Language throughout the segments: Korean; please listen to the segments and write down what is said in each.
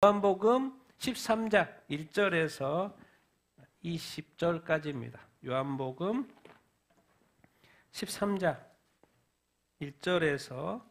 요한복음 13장 1절에서 20절까지입니다. 요한복음 13장 1절에서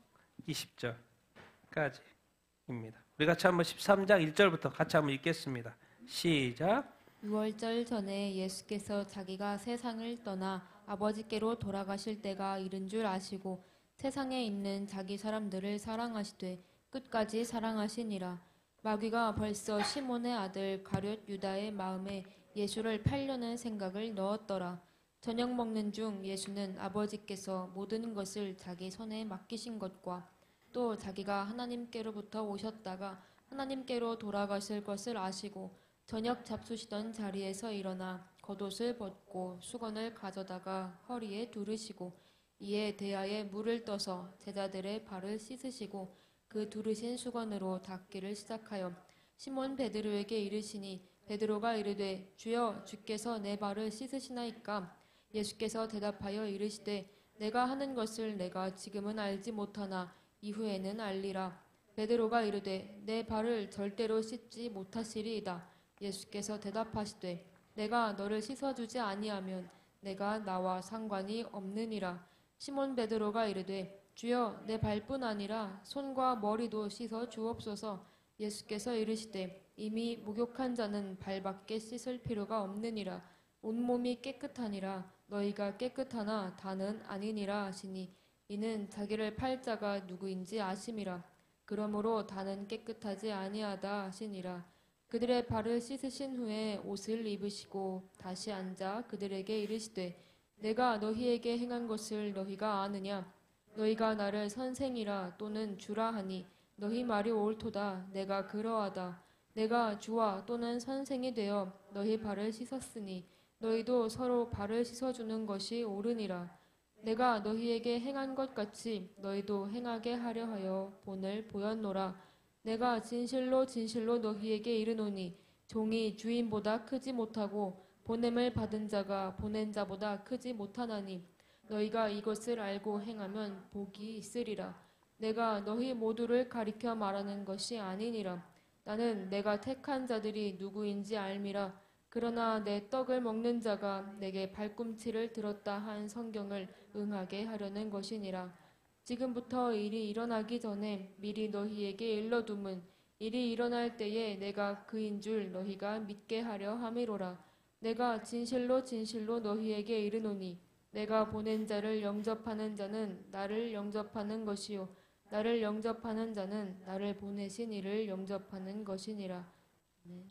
20절까지입니다. 우리 같이 한번 13장 1절부터 같이 한번 읽겠습니다. 시작. 6월절 전에 예수께서 자기가 세상을 떠나 아버지께로 돌아가실 때가 이른 줄 아시고 세상에 있는 자기 사람들을 사랑하시되 끝까지 사랑하시니라. 마귀가 벌써 시몬의 아들 가룟 유다의 마음에 예수를 팔려는 생각을 넣었더라. 저녁 먹는 중 예수는 아버지께서 모든 것을 자기 손에 맡기신 것과 또 자기가 하나님께로부터 오셨다가 하나님께로 돌아가실 것을 아시고 저녁 잡수시던 자리에서 일어나 겉옷을 벗고 수건을 가져다가 허리에 두르시고 이에 대야에 물을 떠서 제자들의 발을 씻으시고 그 두르신 수건으로 닦기를 시작하여 시몬 베드로에게 이르시니 베드로가 이르되 주여 주께서 내 발을 씻으시나이까. 예수께서 대답하여 이르시되 내가 하는 것을 내가 지금은 알지 못하나 이후에는 알리라. 베드로가 이르되 내 발을 절대로 씻지 못하시리이다. 예수께서 대답하시되 내가 너를 씻어주지 아니하면 내가 나와 상관이 없느니라. 시몬 베드로가 이르되 주여 내 발뿐 아니라 손과 머리도 씻어 주옵소서. 예수께서 이르시되 이미 목욕한 자는 발밖에 씻을 필요가 없느니라. 온몸이 깨끗하니라. 너희가 깨끗하나 다는 아니니라 하시니 이는 자기를 팔 자가 누구인지 아심이라. 그러므로 다는 깨끗하지 아니하다 하시니라. 그들의 발을 씻으신 후에 옷을 입으시고 다시 앉아 그들에게 이르시되 내가 너희에게 행한 것을 너희가 아느냐. 너희가 나를 선생이라 또는 주라 하니 너희 말이 옳도다. 내가 그러하다. 내가 주와 또는 선생이 되어 너희 발을 씻었으니 너희도 서로 발을 씻어주는 것이 옳으니라. 내가 너희에게 행한 것 같이 너희도 행하게 하려 하여 본을 보였노라. 내가 진실로 진실로 너희에게 이르노니 종이 주인보다 크지 못하고 보냄을 받은 자가 보낸 자보다 크지 못하나니 너희가 이것을 알고 행하면 복이 있으리라. 내가 너희 모두를 가리켜 말하는 것이 아니니라. 나는 내가 택한 자들이 누구인지 알미라. 그러나 내 떡을 먹는 자가 내게 발꿈치를 들었다 한 성경을 응하게 하려는 것이니라. 지금부터 일이 일어나기 전에 미리 너희에게 일러둠은 일이 일어날 때에 내가 그인 줄 너희가 믿게 하려 함이로라. 내가 진실로 진실로 너희에게 이르노니 내가 보낸 자를 영접하는 자는 나를 영접하는 것이요 나를 영접하는 자는 나를 보내신 이를 영접하는 것이니라.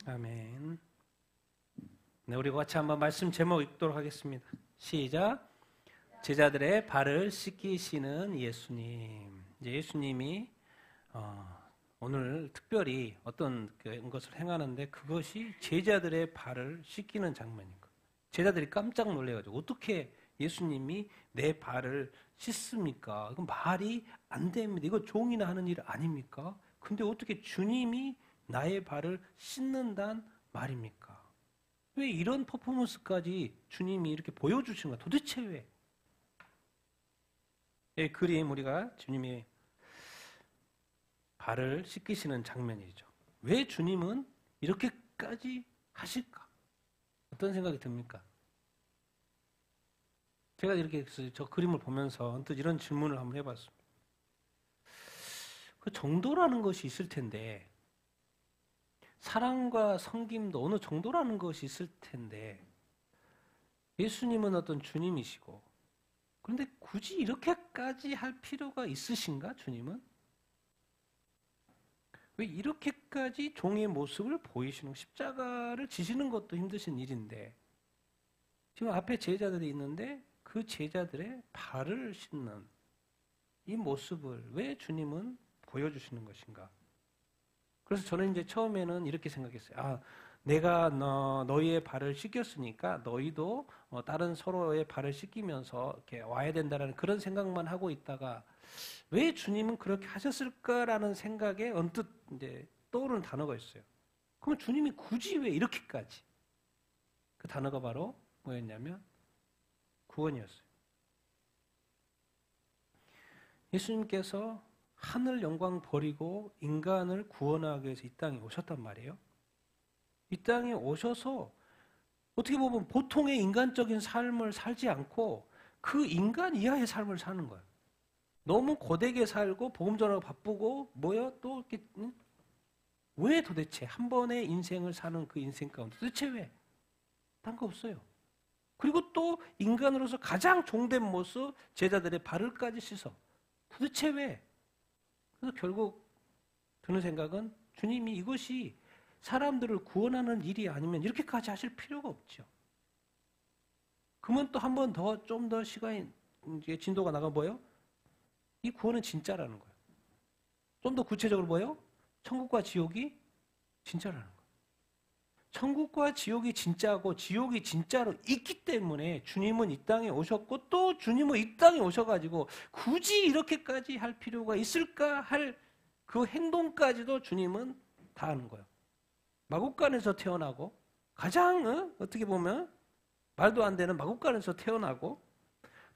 아멘. 네, 우리 같이 한번 말씀 제목 읽도록 하겠습니다. 시작. 제자들의 발을 씻기시는 예수님. 이제 예수님이 오늘 특별히 어떤 것을 행하는데 그것이 제자들의 발을 씻기는 장면인 거예요. 제자들이 깜짝 놀래가지고 어떻게 예수님이 내 발을 씻습니까? 이건 말이 안 됩니다. 이거 종이나 하는 일 아닙니까? 근데 어떻게 주님이 나의 발을 씻는단 말입니까? 왜 이런 퍼포먼스까지 주님이 이렇게 보여주시는 거야? 도대체 왜? 이 그림 우리가 주님이 발을 씻기시는 장면이죠. 왜 주님은 이렇게까지 하실까? 어떤 생각이 듭니까? 제가 이렇게 저 그림을 보면서 언뜻 이런 질문을 한번 해봤습니다. 그 정도라는 것이 있을 텐데, 사랑과 섬김도 어느 정도라는 것이 있을 텐데, 예수님은 어떤 주님이시고, 그런데 굳이 이렇게까지 할 필요가 있으신가, 주님은? 왜 이렇게까지 종의 모습을 보이시는, 십자가를 지시는 것도 힘드신 일인데, 지금 앞에 제자들이 있는데, 그 제자들의 발을 씻는 이 모습을 왜 주님은 보여주시는 것인가? 그래서 저는 이제 처음에는 이렇게 생각했어요. 아, 내가 너희의 발을 씻겼으니까 너희도 다른 서로의 발을 씻기면서 이렇게 와야 된다는 그런 생각만 하고 있다가 왜 주님은 그렇게 하셨을까라는 생각에 언뜻 이제 떠오르는 단어가 있어요. 그러면 주님이 굳이 왜 이렇게까지? 그 단어가 바로 뭐였냐면 구원이었어요. 예수님께서 하늘 영광 버리고 인간을 구원하기 위해서 이 땅에 오셨단 말이에요. 이 땅에 오셔서 어떻게 보면 보통의 인간적인 삶을 살지 않고 그 인간 이하의 삶을 사는 거예요. 너무 고되게 살고 복음 전하고 바쁘고 또 이렇게 왜 도대체 한 번의 인생을 사는 그 인생 가운데 도대체 왜? 딴 거 없어요. 그리고 또 인간으로서 가장 종된 모습 제자들의 발을까지 씻어. 도대체 왜? 그래서 결국 드는 생각은 주님이 이것이 사람들을 구원하는 일이 아니면 이렇게까지 하실 필요가 없죠. 그러면 또 한 번 더 좀 더 시간이 이제 진도가 나가 뭐예요? 이 구원은 진짜라는 거예요. 좀 더 구체적으로 뭐예요? 천국과 지옥이 진짜라는 거예요. 천국과 지옥이 진짜고 지옥이 진짜로 있기 때문에 주님은 이 땅에 오셨고 또 주님은 이 땅에 오셔가지고 굳이 이렇게까지 할 필요가 있을까 할 그 행동까지도 주님은 다 하는 거예요. 마국간에서 태어나고 가장 어떻게 보면 말도 안 되는 마국간에서 태어나고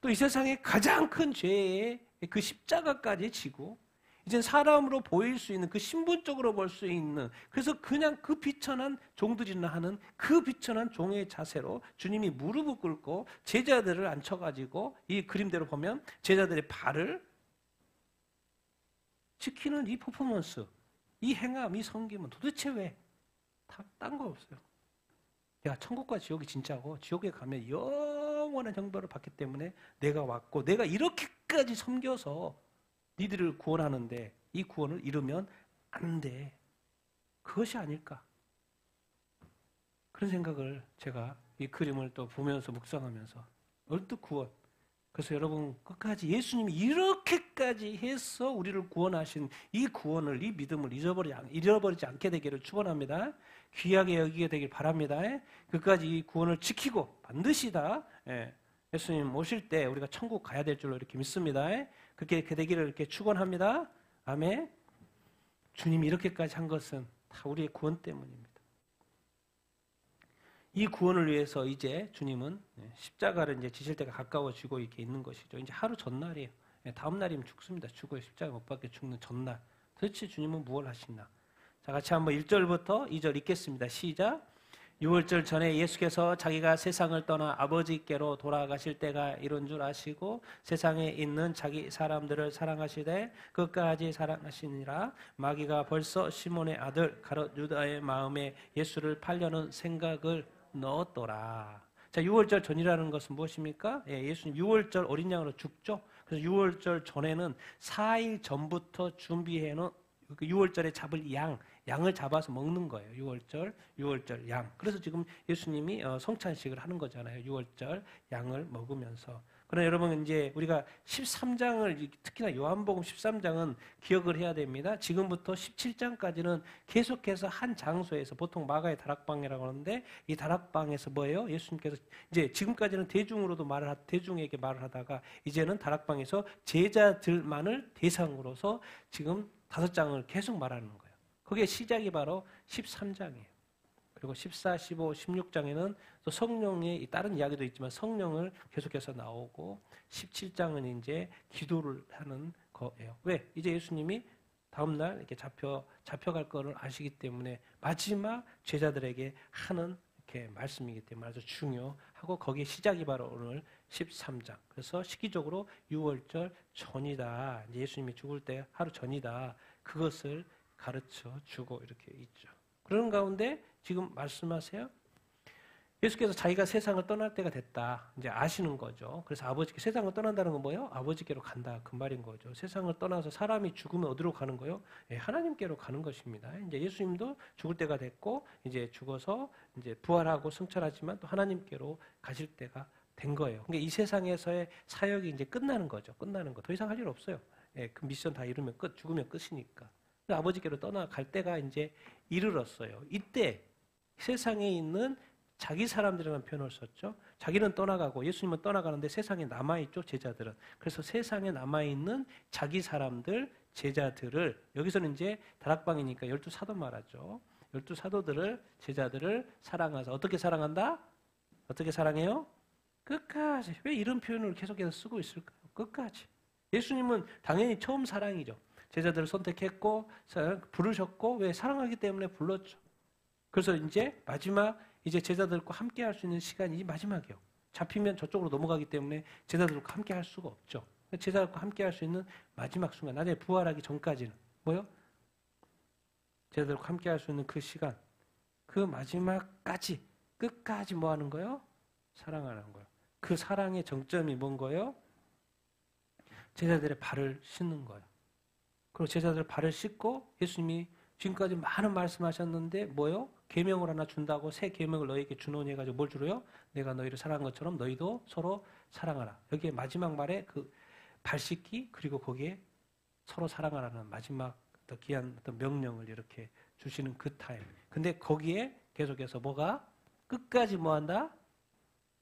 또 이 세상에 가장 큰 죄의 그 십자가까지 지고 이제 사람으로 보일 수 있는 그 신분적으로 볼 수 있는 그래서 그냥 그 비천한 종들이나 하는 그 비천한 종의 자세로 주님이 무릎을 꿇고 제자들을 앉혀가지고 이 그림대로 보면 제자들의 발을 지키는 이 퍼포먼스, 이 행함, 이 섬김은 도대체 왜? 다 딴 거 없어요. 야, 천국과 지옥이 진짜고 지옥에 가면 영원한 형벌을 받기 때문에 내가 왔고 내가 이렇게까지 섬겨서 니들을 구원하는데 이 구원을 잃으면 안 돼. 그것이 아닐까. 그런 생각을 제가 이 그림을 또 보면서 묵상하면서 얼뜻 구원. 그래서 여러분 끝까지 예수님이 이렇게까지 해서 우리를 구원하신 이 구원을 이 믿음을 잃어버리지 않게 되기를 축원합니다. 귀하게 여기게 되길 바랍니다. 끝까지 이 구원을 지키고 반드시 다 예수님 오실 때 우리가 천국 가야 될 줄로 이렇게 믿습니다. 그렇게 되기를 이렇게 축원합니다. 아멘. 주님이 이렇게까지 한 것은 다 우리의 구원 때문입니다. 이 구원을 위해서 이제 주님은 십자가를 이제 지실 때가 가까워지고 이렇게 있는 것이죠. 이제 하루 전날이에요. 다음 날이면 죽습니다. 죽어요. 십자가 못 박혀 죽는 전날. 도대체 주님은 무엇을 하시나? 자, 같이 한번 1절부터 2절 읽겠습니다. 시작. 6월절 전에 예수께서 자기가 세상을 떠나 아버지께로 돌아가실 때가 이른 줄 아시고 세상에 있는 자기 사람들을 사랑하시되 끝까지 사랑하시니라. 마귀가 벌써 시몬의 아들 가롯 유다의 마음에 예수를 팔려는 생각을 넣었더라. 자, 6월절 전이라는 것은 무엇입니까? 예수님 6월절 어린 양으로 죽죠. 그래서 6월절 전에는 4일 전부터 준비해 놓은 6월절에 잡을 양을 잡아서 먹는 거예요. 6월절 양. 그래서 지금 예수님이 성찬식을 하는 거잖아요. 6월절 양을 먹으면서. 그러나 여러분 이제 우리가 13장을 특히나 요한복음 13장은 기억을 해야 됩니다. 지금부터 17장까지는 계속해서 한 장소에서 보통 마가의 다락방이라고 하는데 이 다락방에서 뭐예요? 예수님께서 이제 지금까지는 대중에게 말을 하다가 이제는 다락방에서 제자들만을 대상으로서 지금 5장을 계속 말하는 거예요. 그게 시작이 바로 13장이에요. 그리고 14, 15, 16장에는 또 성령의 다른 이야기도 있지만 성령을 계속해서 나오고 17장은 이제 기도를 하는 거예요. 왜? 이제 예수님이 다음날 이렇게 잡혀갈 거를 아시기 때문에 마지막 제자들에게 하는 이렇게 말씀이기 때문에 아주 중요하고 거기에 시작이 바로 오늘 13장. 그래서 시기적으로 6월절 전이다. 이제 예수님이 죽을 때 하루 전이다. 그것을 가르쳐 주고 이렇게 있죠. 그런 가운데 지금 말씀하세요. 예수께서 자기가 세상을 떠날 때가 됐다. 이제 아시는 거죠. 그래서 아버지께 세상을 떠난다는 건 뭐예요? 아버지께로 간다. 그 말인 거죠. 세상을 떠나서 사람이 죽으면 어디로 가는 거예요? 하나님께로 가는 것입니다. 이제 예수님도 죽을 때가 됐고 이제 죽어서 이제 부활하고 승천하지만 또 하나님께로 가실 때가 된 거예요. 그러니까 이 세상에서의 사역이 이제 끝나는 거죠. 끝나는 거. 더 이상 할 일 없어요. 그 미션 다 이루면 끝. 죽으면 끝이니까. 아버지께로 떠나갈 때가 이제 이르렀어요. 이때 세상에 있는 자기 사람들이라는 표현을 썼죠. 자기는 떠나가고 예수님은 떠나가는데 세상에 남아있죠. 제자들은. 그래서 세상에 남아있는 자기 사람들, 제자들을 여기서는 이제 다락방이니까 12사도 말하죠. 12사도들을 제자들을 사랑하사. 어떻게 사랑한다? 어떻게 사랑해요? 끝까지. 왜 이런 표현을 계속해서 쓰고 있을까요? 끝까지. 예수님은 당연히 처음 사랑이죠. 제자들을 선택했고 부르셨고 왜 사랑하기 때문에 불렀죠. 그래서 이제 마지막 이제 제자들과 함께 할 수 있는 시간이 마지막이요. 잡히면 저쪽으로 넘어가기 때문에 제자들과 함께 할 수가 없죠. 제자들과 함께 할 수 있는 마지막 순간, 나중에 부활하기 전까지는 뭐요? 제자들과 함께 할 수 있는 그 시간, 그 마지막까지 끝까지 뭐 하는 거예요? 사랑하는 거예요. 그 사랑의 정점이 뭔 거예요? 제자들의 발을 씻는 거예요. 그리고 제자들 발을 씻고 예수님이 지금까지 많은 말씀하셨는데 뭐요? 계명을 하나 준다고 새 계명을 너희에게 주노니 해가지고 뭘 주로요? 내가 너희를 사랑한 것처럼 너희도 서로 사랑하라. 여기에 마지막 말에 그 발 씻기 그리고 거기에 서로 사랑하라는 마지막 어떤 귀한 어떤 명령을 이렇게 주시는 그 타임. 근데 거기에 계속해서 뭐가 끝까지 뭐 한다?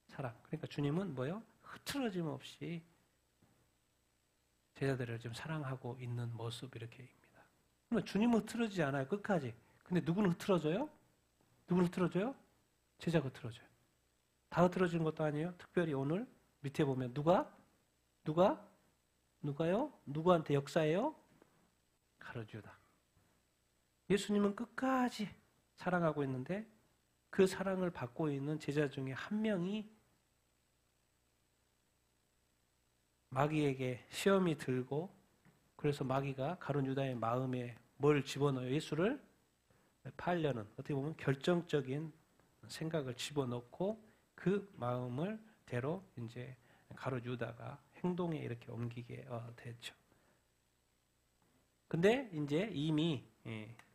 사랑. 그러니까 주님은 뭐요? 흐트러짐 없이 제자들을 좀 사랑하고 있는 모습 이렇게입니다. 그러면 주님은 흐트러지지 않아요. 끝까지. 근데 누구는 흐트러져요? 누구는 흐트러져요? 제자가 흐트러져요. 다 흐트러지는 것도 아니에요. 특별히 오늘 밑에 보면 누가요? 누구한테 역사예요? 가룟유다. 예수님은 끝까지 사랑하고 있는데 그 사랑을 받고 있는 제자 중에 한 명이 마귀에게 시험이 들고 그래서 마귀가 가룟유다의 마음에 뭘 집어넣어요? 예수를 팔려는 어떻게 보면 결정적인 생각을 집어넣고 그 마음을 대로 이제 가룟유다가 행동에 이렇게 옮기게 됐죠. 근데 이제 이미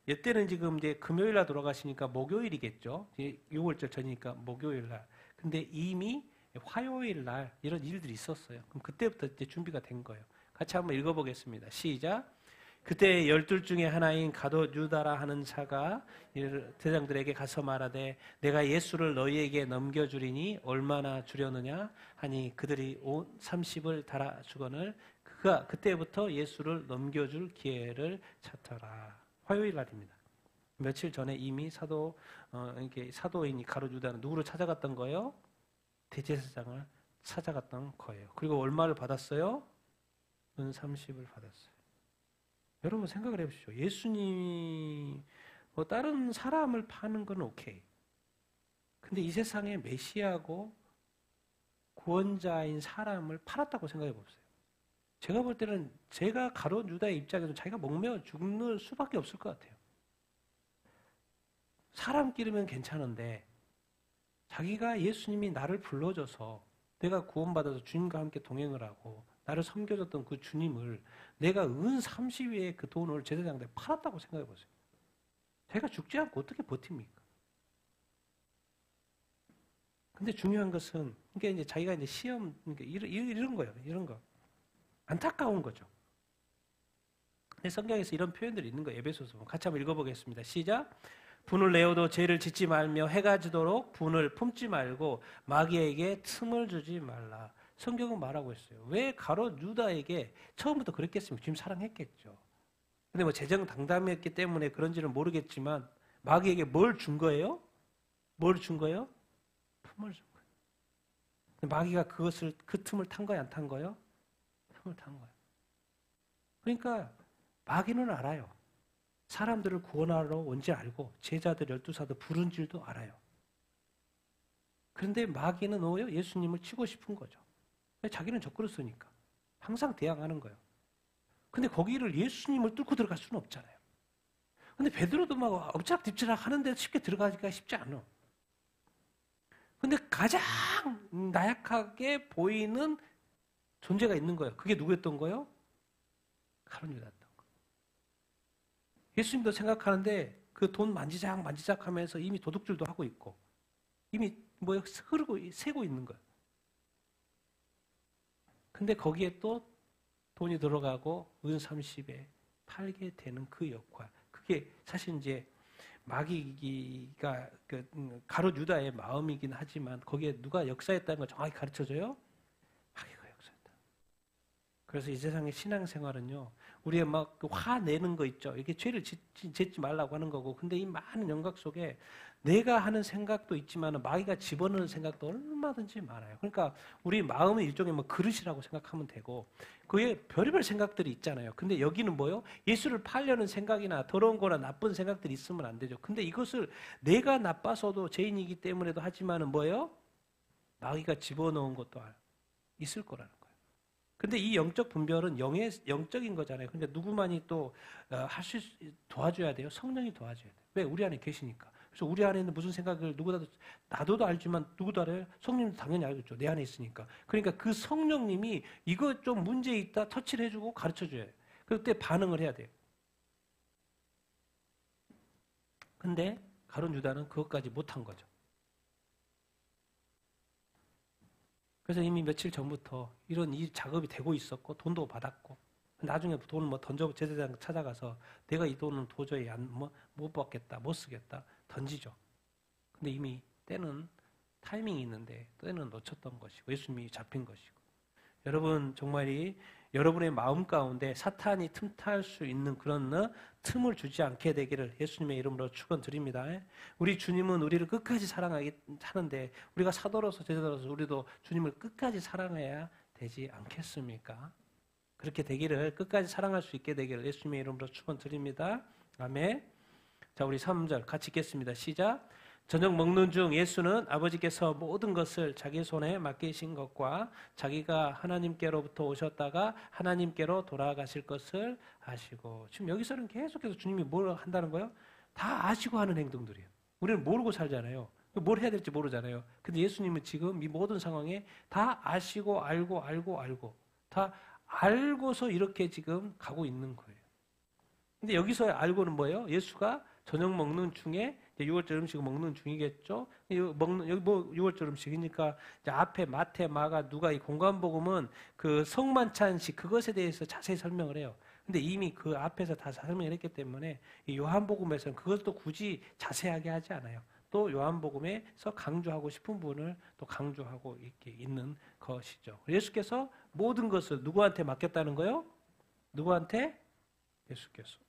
이때는 지금 이제 금요일날 돌아가시니까 목요일이겠죠. 6월절 전이니까 목요일날. 근데 이미 화요일날 이런 일들이 있었어요. 그럼 그때부터 이제 준비가 된 거예요. 같이 한번 읽어보겠습니다. 시작. 그때 12 중에 하나인 가룟 유다라 하는 자가 대장들에게 가서 말하되 내가 예수를 너희에게 넘겨주리니 얼마나 주려느냐 하니 그들이 온 30을 달아주거늘 그가 그때부터 예수를 넘겨줄 기회를 찾더라. 화요일 날입니다. 며칠 전에 이미 사도인이 가룟 유다는 누구를 찾아갔던 거예요? 대제사장을 찾아갔던 거예요. 그리고 얼마를 받았어요? 은 30을 받았어요. 여러분 생각을 해보시죠. 예수님이 다른 사람을 파는 건 오케이. 근데 이 세상에 메시아고 구원자인 사람을 팔았다고 생각해 보세요. 제가 볼 때는 제가 가룟 유다의 입장에서 자기가 목매어 죽는 수밖에 없을 것 같아요. 사람끼리면 괜찮은데 자기가 예수님이 나를 불러줘서 내가 구원받아서 주님과 함께 동행을 하고 나를 섬겨줬던 그 주님을 내가 은 30위의 그 돈을 제사장한테 팔았다고 생각해 보세요. 제가 죽지 않고 어떻게 버팁니까? 근데 중요한 것은 그러니까 이제 자기가 이제 시험 그러니까 이런 거예요. 이런 거 안타까운 거죠. 근데 성경에서 이런 표현들이 있는 거예요. 에베소서 같이 한번 읽어보겠습니다. 시작. 분을 내어도 죄를 짓지 말며 해가 지도록 분을 품지 말고 마귀에게 틈을 주지 말라. 성경은 말하고 있어요. 왜 가룟 유다에게 처음부터 그랬겠습니까? 주님 사랑했겠죠. 근데 뭐 재정당담했기 때문에 그런지는 모르겠지만 마귀에게 뭘 준 거예요? 뭘 준 거예요? 틈을 준 거예요. 근데 마귀가 그 틈을 탄 거예요? 안 탄 거예요? 틈을 탄 거예요. 그러니까 마귀는 알아요. 사람들을 구원하러 온지 알고 제자들 12사도 부른 줄도 알아요. 그런데 마귀는 뭐예요? 예수님을 치고 싶은 거죠. 자기는 적그릇으니까 항상 대항하는 거예요. 근데 거기를 예수님을 뚫고 들어갈 수는 없잖아요. 근데 베드로도 막 엎치락뒤치락 하는데 쉽게 들어가기가 쉽지 않아. 근데 가장 나약하게 보이는 존재가 있는 거예요. 그게 누구였던 거예요? 가룟 유다였던 거예요. 예수님도 생각하는데 그 돈 만지작 하면서 이미 도둑질도 하고 있고 이미 뭐 새고 있는 거예요. 근데 거기에 또 돈이 들어가고 은 30에 팔게 되는 그 역할. 그게 사실 이제 마귀가 가룟 유다의 마음이긴 하지만 거기에 누가 역사했다는 걸 정확히 가르쳐줘요? 마귀가 역사했다. 그래서 이 세상의 신앙생활은요. 우리의 막 화내는 거 있죠. 이게 죄를 짓지 말라고 하는 거고. 근데 이 많은 영각 속에 내가 하는 생각도 있지만 마귀가 집어넣는 생각도 얼마든지 많아요. 그러니까 우리 마음은 일종의 뭐 그릇이라고 생각하면 되고 그에 별의별 생각들이 있잖아요. 근데 여기는 뭐요? 예수를 팔려는 생각이나 더러운 거나 나쁜 생각들이 있으면 안 되죠. 근데 이것을 내가 나빠서도 죄인이기 때문에도 하지만은 뭐예요? 마귀가 집어넣은 것도 있을 거라는 거예요. 근데 이 영적 분별은 영적인 거잖아요. 그러니까 누구만이 또 도와줘야 돼요? 성령이 도와줘야 돼요. 왜? 우리 안에 계시니까. 그래서 우리 안에 있는 무슨 생각을 나도 알지만 누구도 알아요? 성령님도 당연히 알겠죠. 내 안에 있으니까. 그러니까 그 성령님이 이거 좀 문제 있다 터치를 해주고 가르쳐줘야 돼요. 그때 반응을 해야 돼요. 근데 가룟 유다는 그것까지 못한 거죠. 그래서 이미 며칠 전부터 이런 이 작업이 되고 있었고 돈도 받았고 나중에 돈을 뭐 제사장 찾아가서 내가 이 돈은 도저히 못 받겠다, 못 쓰겠다 던지죠. 근데 이미 때는 타이밍이 있는데 때는 놓쳤던 것이고 예수님이 잡힌 것이고 여러분 정말이 여러분의 마음 가운데 사탄이 틈탈 수 있는 그런 틈을 주지 않게 되기를 예수님의 이름으로 축원드립니다. 우리 주님은 우리를 끝까지 사랑하는데 우리가 사도로서 제자로서 우리도 주님을 끝까지 사랑해야 되지 않겠습니까? 그렇게 되기를 끝까지 사랑할 수 있게 되기를 예수님의 이름으로 축원드립니다. 아멘. 자, 우리 3절 같이 읽겠습니다. 시작. 저녁 먹는 중 예수는 아버지께서 모든 것을 자기 손에 맡기신 것과 자기가 하나님께로부터 오셨다가 하나님께로 돌아가실 것을 아시고 지금 여기서는 계속해서 주님이 뭘 한다는 거예요? 다 아시고 하는 행동들이에요. 우리는 모르고 살잖아요. 뭘 해야 될지 모르잖아요. 근데 예수님은 지금 이 모든 상황에 다 아시고 알고 다 알고서 이렇게 지금 가고 있는 거예요. 근데 여기서 알고는 뭐예요? 예수가 저녁 먹는 중에 6월절 음식을 먹는 중이겠죠. 여기 뭐 6월절 음식이니까 이제 앞에 마태, 마가, 누가 이 공관복음은 그 성만찬식 그것에 대해서 자세히 설명을 해요. 근데 이미 그 앞에서 다 설명을 했기 때문에 이 요한복음에서는 그것도 굳이 자세하게 하지 않아요. 또 요한복음에서 강조하고 싶은 부분을 또 강조하고 이렇게 있는 것이죠. 예수께서 모든 것을 누구한테 맡겼다는 거예요? 누구한테? 예수께서.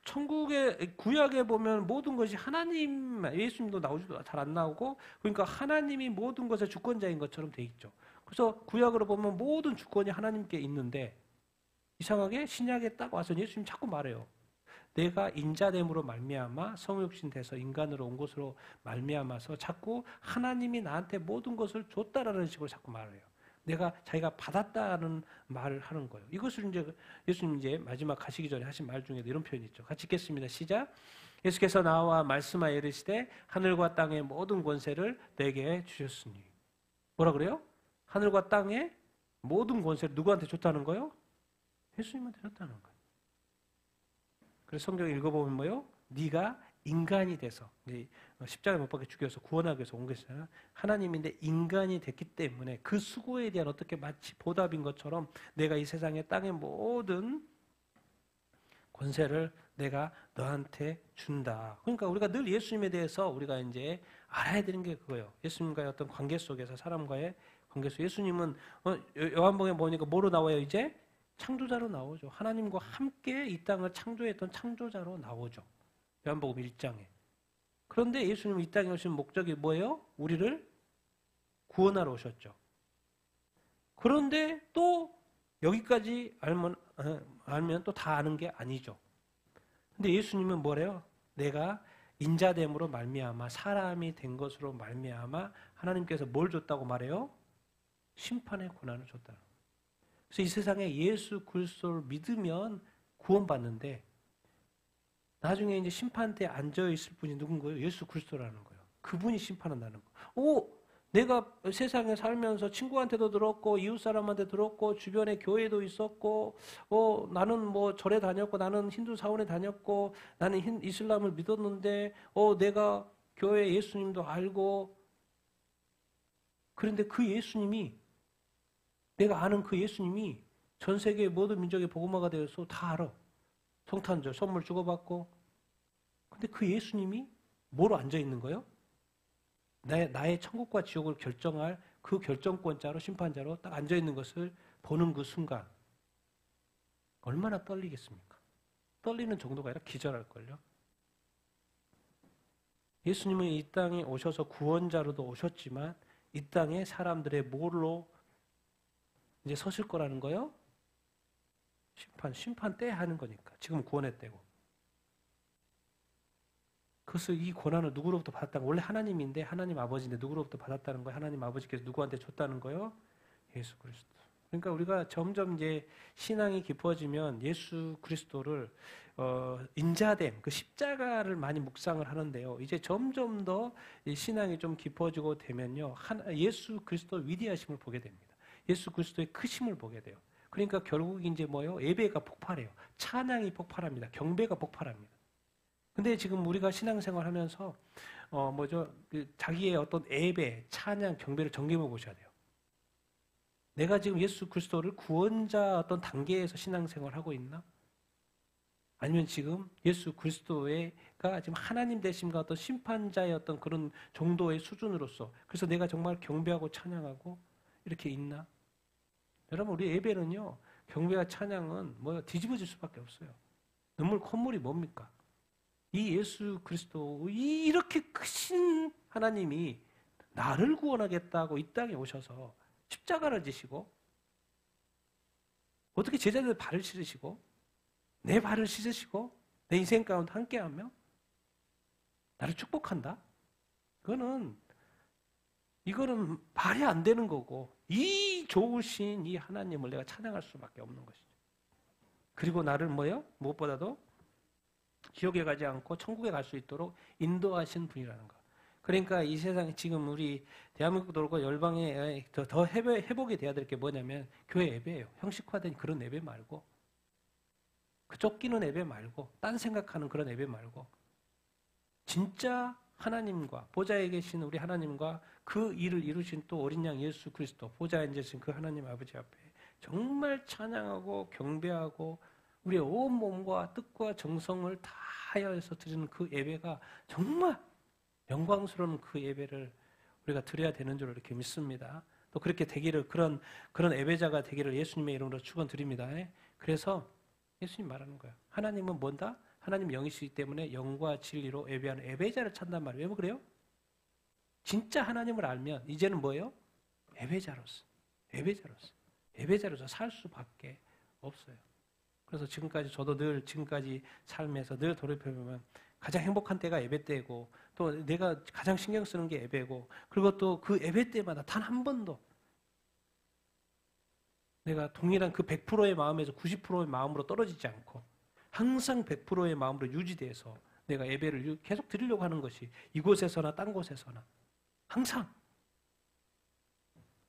천국의 구약에 보면 모든 것이 하나님, 예수님도 나오지도 잘 안 나오고, 그러니까 하나님이 모든 것의 주권자인 것처럼 돼 있죠. 그래서 구약으로 보면 모든 주권이 하나님께 있는데, 이상하게 신약에 딱 와서 예수님 자꾸 말해요. 내가 인자됨으로 말미암아 성육신 돼서 인간으로 온 것으로 말미암아서 자꾸 하나님이 나한테 모든 것을 줬다라는 식으로 자꾸 말해요. 자기가 받았다는 말을 하는 거예요. 이것을 이제 예수님 이제 마지막 가시기 전에 하신 말 중에도 이런 표현이 있죠. 같이 읽겠습니다. 시작. 예수께서 나와 말씀하여 이르시되 하늘과 땅의 모든 권세를 내게 주셨으니. 뭐라 그래요? 하늘과 땅의 모든 권세를 누구한테 줬다는 거예요? 예수님한테 줬다는 거예요. 그래서 성경 읽어보면 뭐요? 네가 인간이 돼서 십자가에 못 박혀 죽여서 구원하기 위해서 온 것이잖아요. 하나님인데 인간이 됐기 때문에 그 수고에 대한 어떻게 마치 보답인 것처럼 내가 이 세상의 땅의 모든 권세를 내가 너한테 준다. 그러니까 우리가 늘 예수님에 대해서 우리가 이제 알아야 되는 게 그거예요. 예수님과의 어떤 관계 속에서 사람과의 관계 속 예수님은 요한복음에 보니까 뭐로 나와요? 이제 창조자로 나오죠. 하나님과 함께 이 땅을 창조했던 창조자로 나오죠. 요한복음 1장에. 그런데 예수님은 이 땅에 오신 목적이 뭐예요? 우리를 구원하러 오셨죠. 그런데 또 여기까지 알면 또 다 아는 게 아니죠. 근데 예수님은 뭐래요? 내가 인자됨으로 말미암아 사람이 된 것으로 말미암아 하나님께서 뭘 줬다고 말해요? 심판의 고난을 줬다. 그래서 이 세상에 예수 그리스도를 믿으면 구원받는데 나중에 이제 심판대에 앉아있을 분이 누군 거예요? 예수 그리스도라는 거예요. 그분이 심판한다는 거예요. 내가 세상에 살면서 친구한테도 들었고 이웃 사람한테 들었고 주변에 교회도 있었고 나는 뭐 절에 다녔고 나는 힌두 사원에 다녔고 나는 이슬람을 믿었는데 내가 교회 예수님도 알고 그런데 그 예수님이 내가 아는 그 예수님이 전 세계 모든 민족의 복음화가 되어서 다 알아. 성탄절 선물 주고받고. 근데 그 예수님이 뭐로 앉아있는 거예요? 나의 천국과 지옥을 결정할 그 결정권자로 심판자로 딱 앉아있는 것을 보는 그 순간 얼마나 떨리겠습니까? 떨리는 정도가 아니라 기절할걸요. 예수님은 이 땅에 오셔서 구원자로도 오셨지만 이 땅에 사람들의 뭘로 이제 서실 거라는 거요? 심판 때 하는 거니까. 지금 구원의 때고. 그래서 이 권한을 누구로부터 받았다는 거예요? 원래 하나님인데 하나님 아버지인데 누구로부터 받았다는 거예요? 하나님 아버지께서 누구한테 줬다는 거예요? 예수 그리스도. 그러니까 우리가 점점 이제 신앙이 깊어지면 예수 그리스도를 인자됨, 그 십자가를 많이 묵상을 하는데요. 이제 점점 더 신앙이 좀 깊어지고 되면요, 예수 그리스도의 위대하심을 보게 됩니다. 예수 그리스도의 크심을 보게 돼요. 그러니까 결국 이제 뭐요? 예배가 폭발해요. 찬양이 폭발합니다. 경배가 폭발합니다. 근데 지금 우리가 신앙생활하면서 자기의 어떤 예배, 찬양, 경배를 점검해 보셔야 돼요. 내가 지금 예수 그리스도를 구원자 어떤 단계에서 신앙생활을 하고 있나? 아니면 지금 예수 그리스도가 지금 하나님 되심과 어떤 심판자의 어떤 그런 정도의 수준으로서 그래서 내가 정말 경배하고 찬양하고 이렇게 있나? 여러분 우리 예배는요 경배와 찬양은 뒤집어질 수밖에 없어요. 눈물 콧물이 뭡니까? 이 예수 그리스도 이렇게 크신 하나님이 나를 구원하겠다고 이 땅에 오셔서 십자가를 지시고 어떻게 제자들 발을 씻으시고 내 발을 씻으시고 내 인생 가운데 함께하며 나를 축복한다? 이거는 말이 안 되는 거고 이 좋으신 이 하나님을 내가 찬양할 수밖에 없는 것이죠. 그리고 나를 무엇보다도 지옥에 가지 않고 천국에 갈 수 있도록 인도하신 분이라는 거. 그러니까 이 세상에 지금 우리 대한민국 돌고 열방에 더 회복이 돼야 될 게 뭐냐면 교회 예배예요. 형식화된 그런 예배 말고 그 쫓기는 예배 말고 딴 생각하는 그런 예배 말고 진짜 하나님과 보좌에 계신 우리 하나님과 그 일을 이루신 또 어린 양 예수 그리스도 보좌에 앉으신 그 하나님 아버지 앞에 정말 찬양하고 경배하고 우리의 온 몸과 뜻과 정성을 다하여서 드리는 그 예배가 정말 영광스러운 그 예배를 우리가 드려야 되는 줄 이렇게 믿습니다. 또 그렇게 되기를 그런 예배자가 되기를 예수님의 이름으로 축원드립니다. 그래서 예수님 말하는 거예요. 하나님은 뭔다? 하나님 영이시기 때문에 영과 진리로 예배하는 예배자를 찾는단 말이에요. 왜 그래요? 진짜 하나님을 알면 이제는 뭐예요? 예배자로서 살 수밖에 없어요. 그래서 저도 늘 지금까지 삶에서 늘 돌이켜보면 가장 행복한 때가 예배 때고 또 내가 가장 신경 쓰는 게 예배고 그리고 또 그 예배 때마다 단 한 번도 내가 동일한 그 100%의 마음에서 90%의 마음으로 떨어지지 않고 항상 100%의 마음으로 유지돼서 내가 예배를 계속 드리려고 하는 것이 이곳에서나 딴 곳에서나 항상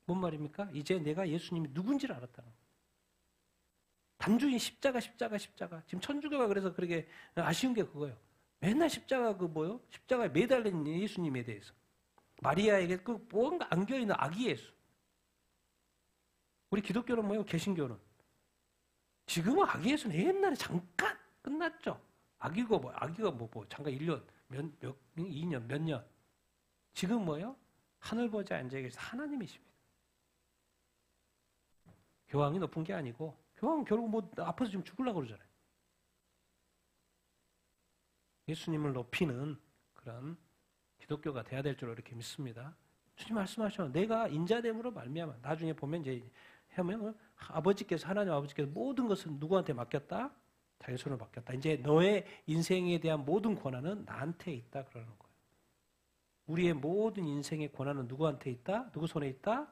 뭔 말입니까? 이제 내가 예수님이 누군지를 알았다는 거예요. 단순히 십자가. 지금 천주교가 그래서 그렇게 아쉬운 게 그거예요. 맨날 십자가 십자가에 매달린 예수님에 대해서. 마리아에게 뭔가 안겨있는 아기 예수. 우리 기독교는 개신교는. 지금은 아기 예수는 옛날에 잠깐 끝났죠. 아기가 잠깐 1년, 2년, 몇 년. 지금 하늘 보좌에 앉아 계신 하나님이십니다. 교황이 높은 게 아니고 교황은 결국 아파서 지금 죽으려고 그러잖아요. 예수님을 높이는 그런 기독교가 돼야 될 줄 이렇게 믿습니다. 주님 말씀하셔. 내가 인자됨으로 말미암아. 나중에 보면 이제 하나님 아버지께서 모든 것을 누구한테 맡겼다? 자기 손을 맡겼다. 이제 너의 인생에 대한 모든 권한은 나한테 있다 그러는 거예요. 우리의 모든 인생의 권한은 누구한테 있다? 누구 손에 있다?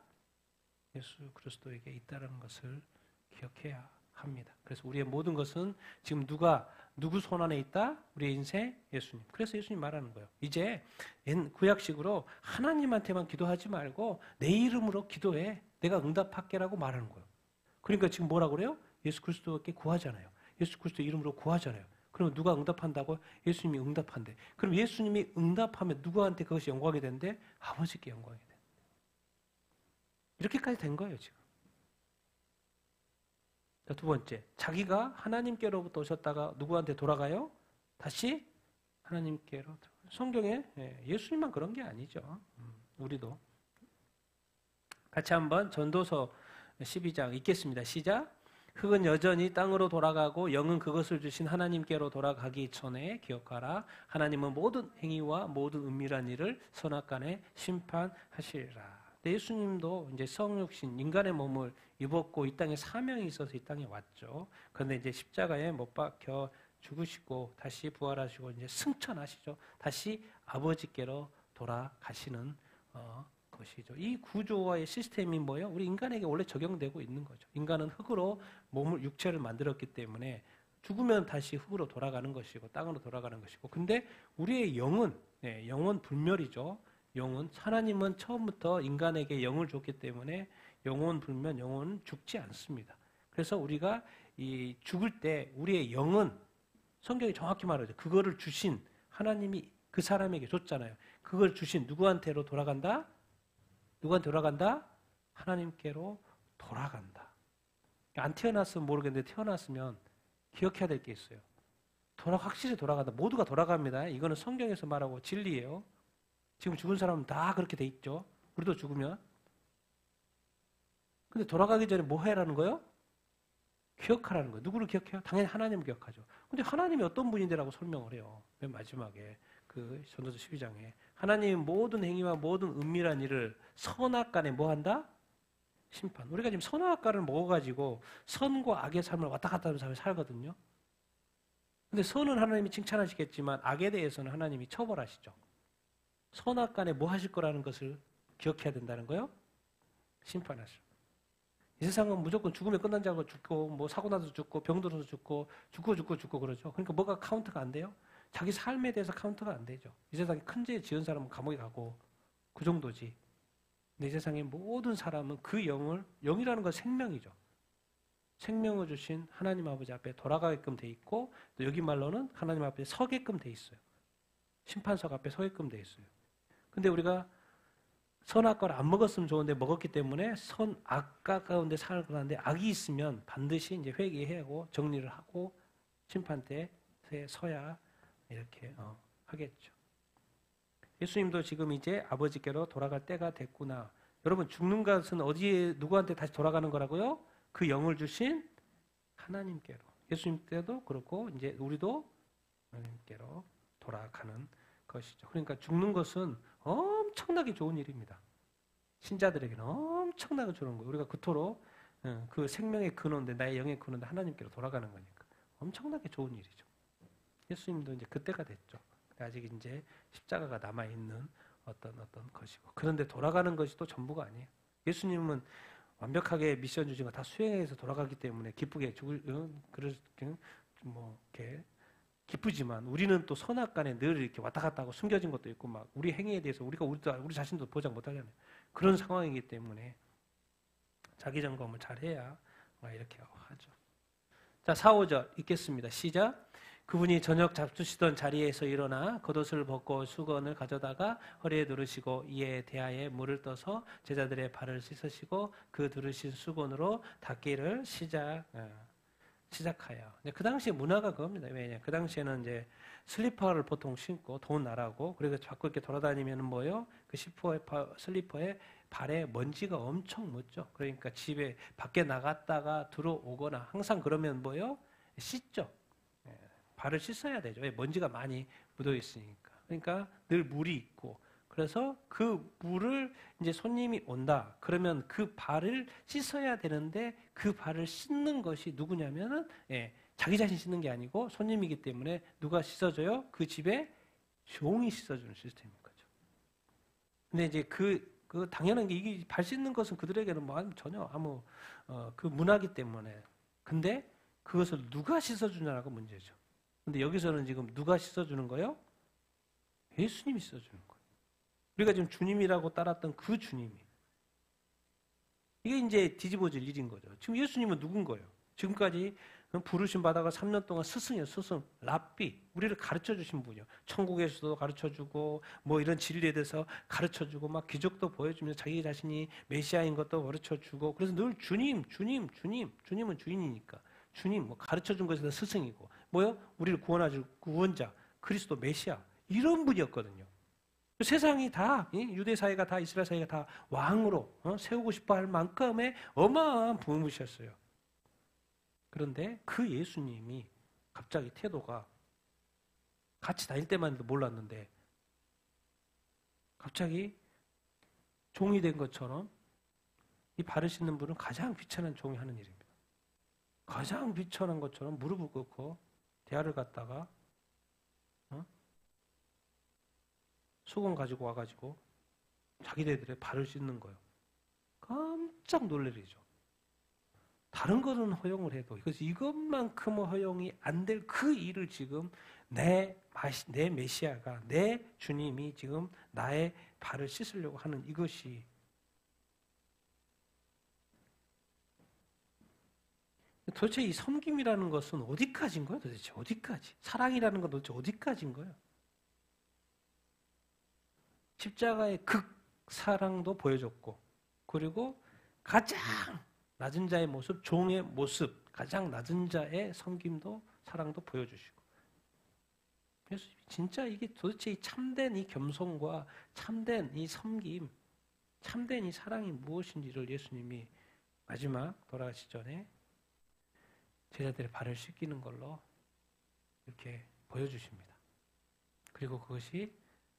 예수 그리스도에게 있다는 것을 기억해야 합니다. 그래서 우리의 모든 것은 지금 누구 손 안에 있다? 우리의 인생 예수님. 그래서 예수님 말하는 거예요. 이제 구약식으로 하나님한테만 기도하지 말고 내 이름으로 기도해. 내가 응답할게라고 말하는 거예요. 그러니까 지금 뭐라고 그래요? 예수 그리스도께 구하잖아요. 예수 그리스도 이름으로 구하잖아요. 그러면 누가 응답한다고? 예수님이 응답한대. 그럼 예수님이 응답하면 누구한테 그것이 영광이 된대? 아버지께 영광이 된대. 이렇게까지 된 거예요, 지금. 자, 두 번째, 자기가 하나님께로부터 오셨다가 누구한테 돌아가요? 다시 하나님께로. 성경에 예수님만 그런 게 아니죠. 우리도. 같이 한번 전도서 12장 읽겠습니다. 시작. 흙은 여전히 땅으로 돌아가고 영은 그것을 주신 하나님께로 돌아가기 전에 기억하라. 하나님은 모든 행위와 모든 은밀한 일을 선악간에 심판하시리라. 예수님도 이제 성육신 인간의 몸을 입었고 이 땅에 사명이 있어서 이 땅에 왔죠. 그런데 이제 십자가에 못 박혀 죽으시고 다시 부활하시고 이제 승천하시죠. 다시 아버지께로 돌아가시는 것이죠. 이 구조와의 시스템이 뭐예요? 우리 인간에게 원래 적용되고 있는 거죠. 인간은 흙으로 몸을 육체를 만들었기 때문에 죽으면 다시 흙으로 돌아가는 것이고 땅으로 돌아가는 것이고, 근데 우리의 영은 영은 불멸이죠. 영은 하나님은 처음부터 인간에게 영을 줬기 때문에 영혼 불면 영혼은 죽지 않습니다. 그래서 우리가 이 죽을 때 우리의 영은 성경이 정확히 말하죠. 그거를 주신 하나님이 그 사람에게 줬잖아요. 그걸 주신 누구한테로 돌아간다? 누구한테 돌아간다? 하나님께로 돌아간다. 안 태어났으면 모르겠는데 태어났으면 기억해야 될 게 있어요. 확실히 돌아간다. 모두가 돌아갑니다. 이거는 성경에서 말하고 진리예요. 지금 죽은 사람은 다 그렇게 돼 있죠. 우리도 죽으면. 근데 돌아가기 전에 뭐 해라는 거예요? 기억하라는 거예요. 누구를 기억해요? 당연히 하나님을 기억하죠. 근데 하나님이 어떤 분인데라고 설명을 해요. 맨 마지막에 그 전도서 12장에 하나님이 모든 행위와 모든 은밀한 일을 선악간에 뭐 한다? 심판. 우리가 지금 선악과를 먹어가지고 선과 악의 삶을 왔다 갔다 하는 삶을 살거든요. 근데 선은 하나님이 칭찬하시겠지만 악에 대해서는 하나님이 처벌하시죠. 선악간에 뭐 하실 거라는 것을 기억해야 된다는 거예요? 심판하시죠. 이 세상은 무조건 죽으면 끝난 줄 알고 죽고, 뭐 사고 나서 죽고, 병 들어서 죽고 그러죠. 그러니까 뭐가 카운트가 안 돼요? 자기 삶에 대해서 카운트가 안 되죠. 이 세상에 큰 죄 지은 사람은 감옥에 가고 그 정도지. 내 세상의 모든 사람은 그 영이라는 건 생명이죠. 생명을 주신 하나님 아버지 앞에 돌아가게끔 돼 있고, 또 여기 말로는 하나님 앞에 서게끔 돼 있어요. 심판석 앞에 서게끔 돼 있어요. 근데 우리가 선악과를 안 먹었으면 좋은데 먹었기 때문에 선악과 가운데 살아가는데 악이 있으면 반드시 이제 회개해야 하고 정리를 하고 심판대에 서야 이렇게 하겠죠. 예수님도 지금 이제 아버지께로 돌아갈 때가 됐구나. 여러분, 죽는 것은 어디에 누구한테 다시 돌아가는 거라고요? 그 영을 주신 하나님께로. 예수님 때도 그렇고 이제 우리도 하나님께로 돌아가는 것이죠. 그러니까 죽는 것은 엄청나게 좋은 일입니다. 신자들에게는 엄청나게 좋은 거예요. 우리가 그토록 그 생명의 근원인데, 나의 영의 근원인데 하나님께로 돌아가는 거니까 엄청나게 좋은 일이죠. 예수님도 이제 그때가 됐죠. 아직 이제 십자가가 남아 있는 어떤 것이고, 그런데 돌아가는 것이 또 전부가 아니에요. 예수님은 완벽하게 미션 주신 거 다 수행해서 돌아가기 때문에 기쁘게 이렇게 기쁘지만, 우리는 또 선악간에 늘 이렇게 왔다 갔다 하고 숨겨진 것도 있고, 막 우리 행위에 대해서 우리 자신도 보장 못하잖아요. 그런 상황이기 때문에 자기 점검을 잘 해야 이렇게 하죠. 자, 4, 5절 읽겠습니다. 시작. 그분이 저녁 잡수시던 자리에서 일어나 겉옷을 벗고 수건을 가져다가 허리에 두르시고 이에 대하에 물을 떠서 제자들의 발을 씻으시고 그 두르신 수건으로 닦기를 시작하여. 그 당시에 문화가 그겁니다. 왜냐? 그 당시에는 이제 슬리퍼를 보통 신고 더운 나라고, 그리고 자꾸 이렇게 돌아다니면 뭐요? 그 슬리퍼에 발에 먼지가 엄청 묻죠. 그러니까 집에 밖에 나갔다가 들어오거나 항상 그러면 뭐요? 씻죠. 발을 씻어야 되죠. 왜? 먼지가 많이 묻어 있으니까. 그러니까 늘 물이 있고, 그래서 그 물을 이제 손님이 온다. 그러면 그 발을 씻어야 되는데, 그 발을 씻는 것이 누구냐면은 자기 자신 씻는 게 아니고 손님이기 때문에 누가 씻어줘요? 그 집에 종이 씻어주는 시스템인 거죠. 근데 이제 당연한 게, 이게 발 씻는 것은 그들에게는 뭐 전혀 아무 그 문화기 때문에. 근데 그것을 누가 씻어주냐라고 문제죠. 근데 여기서는 지금 누가 씻어주는 거예요? 예수님이 씻어주는 거예요. 우리가 지금 주님이라고 따랐던 그 주님이. 이게 이제 뒤집어질 일인 거죠. 지금 예수님은 누군 거예요? 지금까지 부르심 받아가 3년 동안 스승이에요. 스승, 랍비. 우리를 가르쳐 주신 분이요. 천국에서도 가르쳐 주고, 뭐 이런 진리에 대해서 가르쳐 주고, 막 기적도 보여주면서 자기 자신이 메시아인 것도 가르쳐 주고, 그래서 늘 주님은 주인이니까. 주님, 뭐 가르쳐 준 것에 대한 스승이고, 뭐요? 우리를 구원하실 구원자, 그리스도 메시아, 이런 분이었거든요. 세상이 다, 유대 사회가 다, 이스라엘 사회가 다 왕으로 세우고 싶어 할 만큼의 어마어마한 분이셨어요. 그런데 그 예수님이 갑자기 태도가 같이 다닐 때만 해도 몰랐는데 갑자기 종이 된 것처럼 이 발을 씻는 분은 가장 비천한 종이 하는 일입니다. 가장 비천한 것처럼 무릎을 꿇고 대야를 갖다가 수건 가지고 와가지고 자기네들의 발을 씻는 거예요. 깜짝 놀래리죠. 다른 거는 허용을 해도 이것만큼은 허용이 안 될 그 일을 지금 내 메시아가, 내 주님이 지금 나의 발을 씻으려고 하는 이것이 도대체 이 섬김이라는 것은 어디까지인 거예요? 도대체 어디까지? 사랑이라는 건 도대체 어디까지인 거예요? 십자가의 극사랑도 보여줬고 그리고 가장 낮은 자의 모습, 종의 모습, 가장 낮은 자의 섬김도 사랑도 보여주시고 그래서 진짜 이게 도대체 이 참된 이 겸손과 참된 이 섬김, 참된 이 사랑이 무엇인지를 예수님이 마지막 돌아가시 전에 제자들의 발을 씻기는 걸로 이렇게 보여주십니다. 그리고 그것이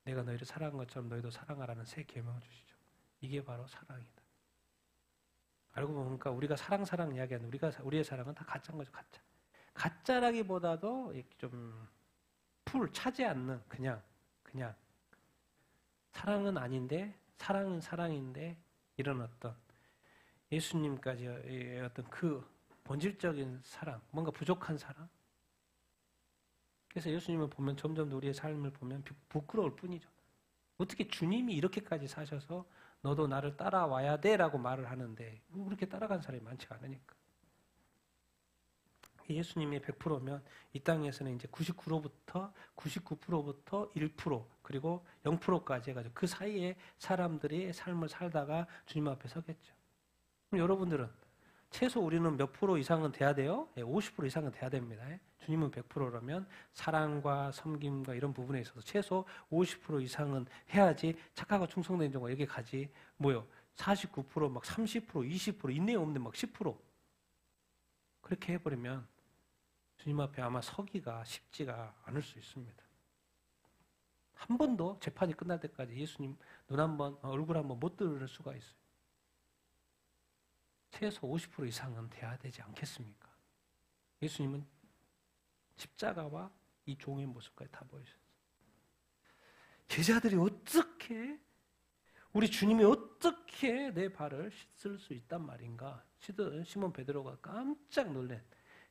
내가 너희를 사랑한 것처럼 너희도 사랑하라는 새 계명을 주시죠. 이게 바로 사랑이다. 알고 보니까 우리가 사랑 이야기하는 우리의 사랑은 다 가짜인 거죠. 가짜. 가짜라기보다도 좀 차지 않는 그냥 사랑은 아닌데 사랑은 사랑인데 이런 어떤 예수님까지의 어떤 그 본질적인 사랑, 뭔가 부족한 사랑. 그래서 예수님을 보면 점점 우리의 삶을 보면 부끄러울 뿐이죠. 어떻게 주님이 이렇게까지 사셔서 너도 나를 따라와야 돼라고 말을 하는데 그렇게 따라간 사람이 많지가 않으니까. 예수님이 100%면 이 땅에서는 이제 99%부터 1% 그리고 0%까지 해가지고 그 사이에 사람들이 삶을 살다가 주님 앞에 서겠죠. 그럼 여러분들은 최소 우리는 몇 프로 이상은 돼야 돼요? 50% 이상은 돼야 됩니다. 주님은 100%라면 사랑과 섬김과 이런 부분에 있어서 최소 50% 이상은 해야지 착하고 충성된 종과 여기 가지 49% 막 30% 20% 인내 없는데 막 10% 그렇게 해버리면 주님 앞에 아마 서기가 쉽지가 않을 수 있습니다. 한 번도 재판이 끝날 때까지 예수님 눈 한번 얼굴 한번 못 들을 수가 있어요. 최소 50% 이상은 돼야 되지 않겠습니까? 예수님은 십자가와 이 종의 모습까지 다 보여주셨어요. 제자들이 어떻게 우리 주님이 어떻게 내 발을 씻을 수 있단 말인가? 시몬 베드로가 깜짝 놀란.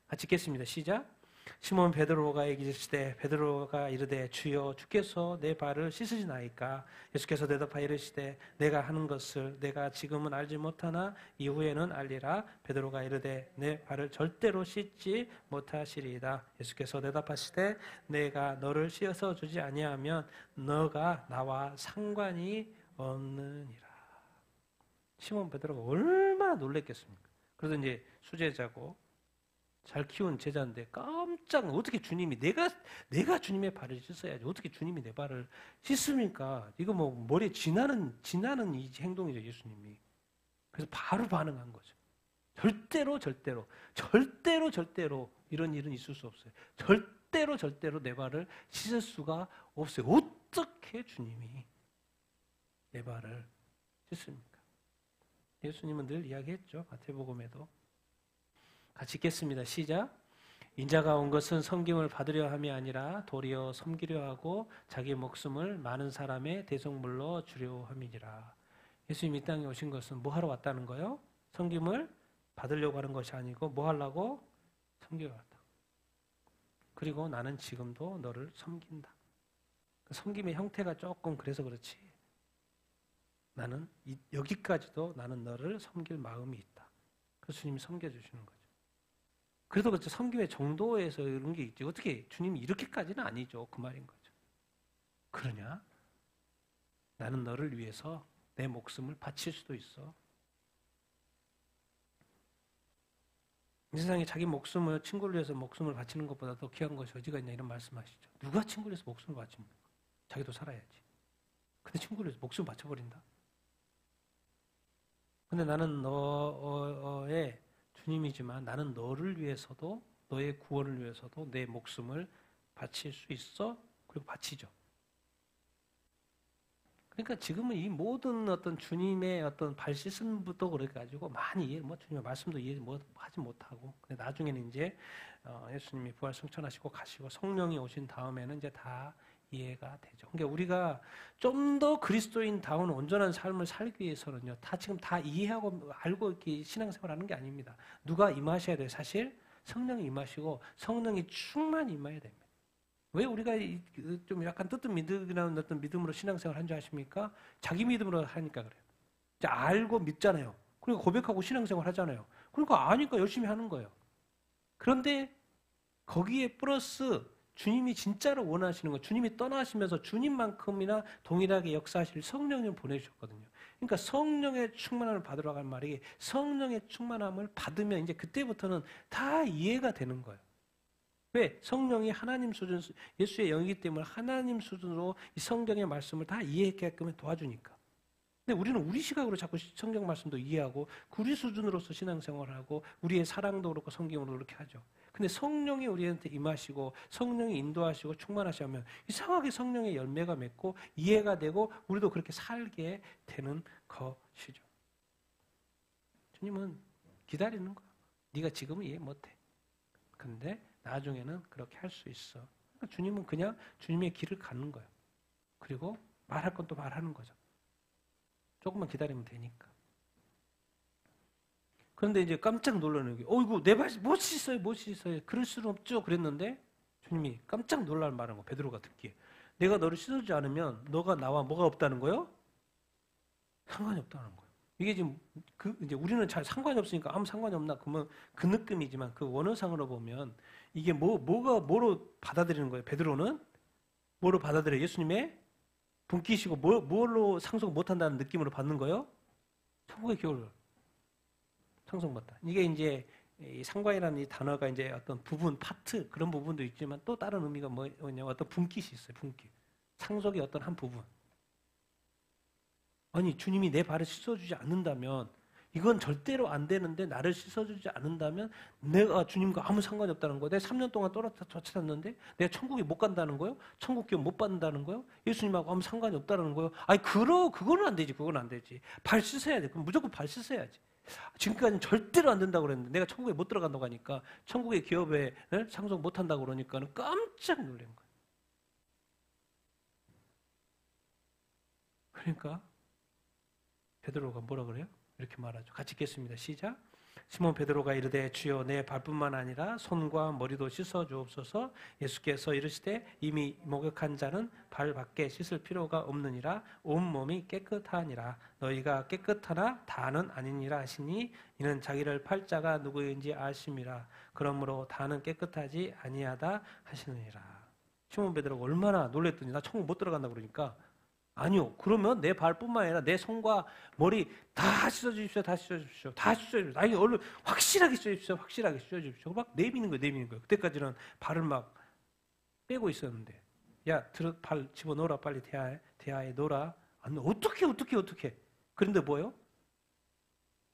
같이 읽겠습니다. 시작. 시몬 베드로가 이르시되 베드로가 이르되 주여 주께서 내 발을 씻으시나이까? 예수께서 대답하여 이르시되 내가 하는 것을 내가 지금은 알지 못하나 이후에는 알리라. 베드로가 이르되 내 발을 절대로 씻지 못하시리이다. 예수께서 대답하시되 내가 너를 씻어 주지 아니하면 너가 나와 상관이 없느니라. 시몬 베드로가 얼마나 놀랬겠습니까? 그래서 이제 수제자고 잘 키운 제자인데 깜짝 어떻게 주님이 내가 주님의 발을 씻어야지 어떻게 주님이 내 발을 씻습니까? 이거 뭐 머리에 지나는 이 행동이죠 예수님이. 그래서 바로 반응한 거죠. 절대로 이런 일은 있을 수 없어요. 절대로 내 발을 씻을 수가 없어요. 어떻게 주님이 내 발을 씻습니까? 예수님은 늘 이야기했죠. 마태복음에도. 같이 읽겠습니다. 시작. 인자가 온 것은 섬김을 받으려 함이 아니라 도리어 섬기려 하고 자기 목숨을 많은 사람의 대속물로 주려 함이니라. 예수님 이 땅에 오신 것은 뭐 하러 왔다는 거예요? 섬김을 받으려고 하는 것이 아니고 뭐 하려고? 섬기러 왔다. 그리고 나는 지금도 너를 섬긴다. 섬김의 형태가 조금 그래서 그렇지. 나는 여기까지도 나는 너를 섬길 마음이 있다. 그래서 주님이 섬겨주시는 거죠. 그래도 그렇죠. 섬김의 정도에서 이런 게 있지. 어떻게 주님이 이렇게까지는 아니죠. 그 말인 거죠. 그러냐? 나는 너를 위해서 내 목숨을 바칠 수도 있어. 이 세상에 자기 목숨을 친구를 위해서 목숨을 바치는 것보다 더 귀한 것이 어디가 있냐 이런 말씀하시죠. 누가 친구를 위해서 목숨을 바칩니까? 자기도 살아야지. 근데 친구를 위해서 목숨을 바쳐버린다. 근데 나는 너의 주님이지만 나는 너를 위해서도 너의 구원을 위해서도 내 목숨을 바칠 수 있어. 그리고 바치죠. 그러니까 지금은 이 모든 어떤 주님의 어떤 발 씻음부터 그래가지고 많이 이해, 주님의 말씀도 이해 하지 못하고, 근데 나중에는 이제 예수님이 부활 승천하시고 가시고 성령이 오신 다음에는 이제 다 이해가 되죠. 그러니까 우리가 좀 더 그리스도인다운 온전한 삶을 살기 위해서는요, 지금 다 이해하고 알고 이렇게 신앙생활하는 게 아닙니다. 누가 임하셔야 돼요? 사실 성령이 임하시고 성령이 충만히 임해야 됩니다. 왜 우리가 좀 약간 뜨뜻미득이라는 어떤 믿음으로 신앙생활 한 줄 아십니까? 자기 믿음으로 하니까 그래요. 이제 알고 믿잖아요. 그리고 고백하고 신앙생활 하잖아요. 그러니까 아니까 열심히 하는 거예요. 그런데 거기에 플러스 주님이 진짜로 원하시는 거, 주님이 떠나시면서 주님만큼이나 동일하게 역사하실 성령을 보내주셨거든요. 그러니까 성령의 충만함을 받으러 간 말이 성령의 충만함을 받으면 이제 그때부터는 다 이해가 되는 거예요. 왜? 성령이 하나님 수준, 예수의 영이기 때문에 하나님 수준으로 이 성경의 말씀을 다 이해하게끔 도와주니까. 근데 우리는 우리 시각으로 자꾸 성경 말씀도 이해하고 우리 수준으로서 신앙생활을 하고 우리의 사랑도 그렇고 성경으로 그렇게 하죠. 근데 성령이 우리한테 임하시고 성령이 인도하시고 충만하시면 이상하게 성령의 열매가 맺고 이해가 되고 우리도 그렇게 살게 되는 것이죠. 주님은 기다리는 거야. 네가 지금은 이해 못해. 근데 나중에는 그렇게 할 수 있어. 그러니까 주님은 그냥 주님의 길을 가는 거예요. 그리고 말할 건 또 말하는 거죠. 조금만 기다리면 되니까. 그런데 이제 깜짝 놀라는 게, 어이구, 내 발 못 씻어요, 못 씻어요. 그럴 수는 없죠. 그랬는데 주님이 깜짝 놀랄 말한 거, 베드로가 듣기에. 내가 너를 씻어주지 않으면 너가 나와 뭐가 없다는 거요? 상관이 없다는 거예요. 이게 지금 이제 우리는 잘 상관이 없으니까 아무 상관이 없나 그러면 그 느낌이지만 그 원어상으로 보면 이게 뭐로 받아들이는 거예요? 베드로는 뭐로 받아들여요? 예수님의 분기시고 뭘로 상속 못한다는 느낌으로 받는 거예요? 천국의 교훈을 상속받다. 이게 이제 이 상관이라는 이 단어가 이제 어떤 부분, 파트 그런 부분도 있지만 또 다른 의미가 뭐냐면 어떤 분깃이 있어요. 분깃. 상속의 어떤 한 부분. 아니 주님이 내 발을 씻어주지 않는다면 이건 절대로 안 되는데 나를 씻어주지 않는다면 내가 주님과 아무 상관이 없다는 거예요. 내가 3년 동안 쫓아다녔는데 내가 천국에 못 간다는 거예요? 천국 기업 못 받는다는 거예요? 예수님하고 아무 상관이 없다는 거예요? 아니 그거는 안 되지. 그건 안 되지. 발 씻어야 돼. 그럼 무조건 발 씻어야지. 지금까지는 절대로 안 된다고 그랬는데 내가 천국에 못 들어간다고 하니까 천국의 기업에 상속 못 한다고 그러니까 깜짝 놀란 거예요. 그러니까 베드로가 뭐라 그래요? 이렇게 말하죠. 같이 읽겠습니다. 시작. 시몬 베드로가 이르되 주여 내 발뿐만 아니라 손과 머리도 씻어 주옵소서. 예수께서 이르시되 이미 목욕한 자는 발밖에 씻을 필요가 없느니라. 온 몸이 깨끗하니라. 너희가 깨끗하나 다는 아니니라 하시니 이는 자기를 팔 자가 누구인지 아심이라. 그러므로 다는 깨끗하지 아니하다 하시느니라. 시몬 베드로가 얼마나 놀랬더니 나 천국 못 들어간다 그러니까 아니요. 그러면 내 발뿐만 아니라 내 손과 머리 다 씻어주십시오. 다 씻어주십시오. 다 씻어주십시오. 아니 얼른 확실하게 씻어주십시오. 확실하게 씻어주십시오. 막 내미는 거예요. 그때까지는 발을 막 빼고 있었는데 야 발 집어넣어라 빨리 대야에 넣어라. 안 넣어. 어떻게 그런데 뭐예요?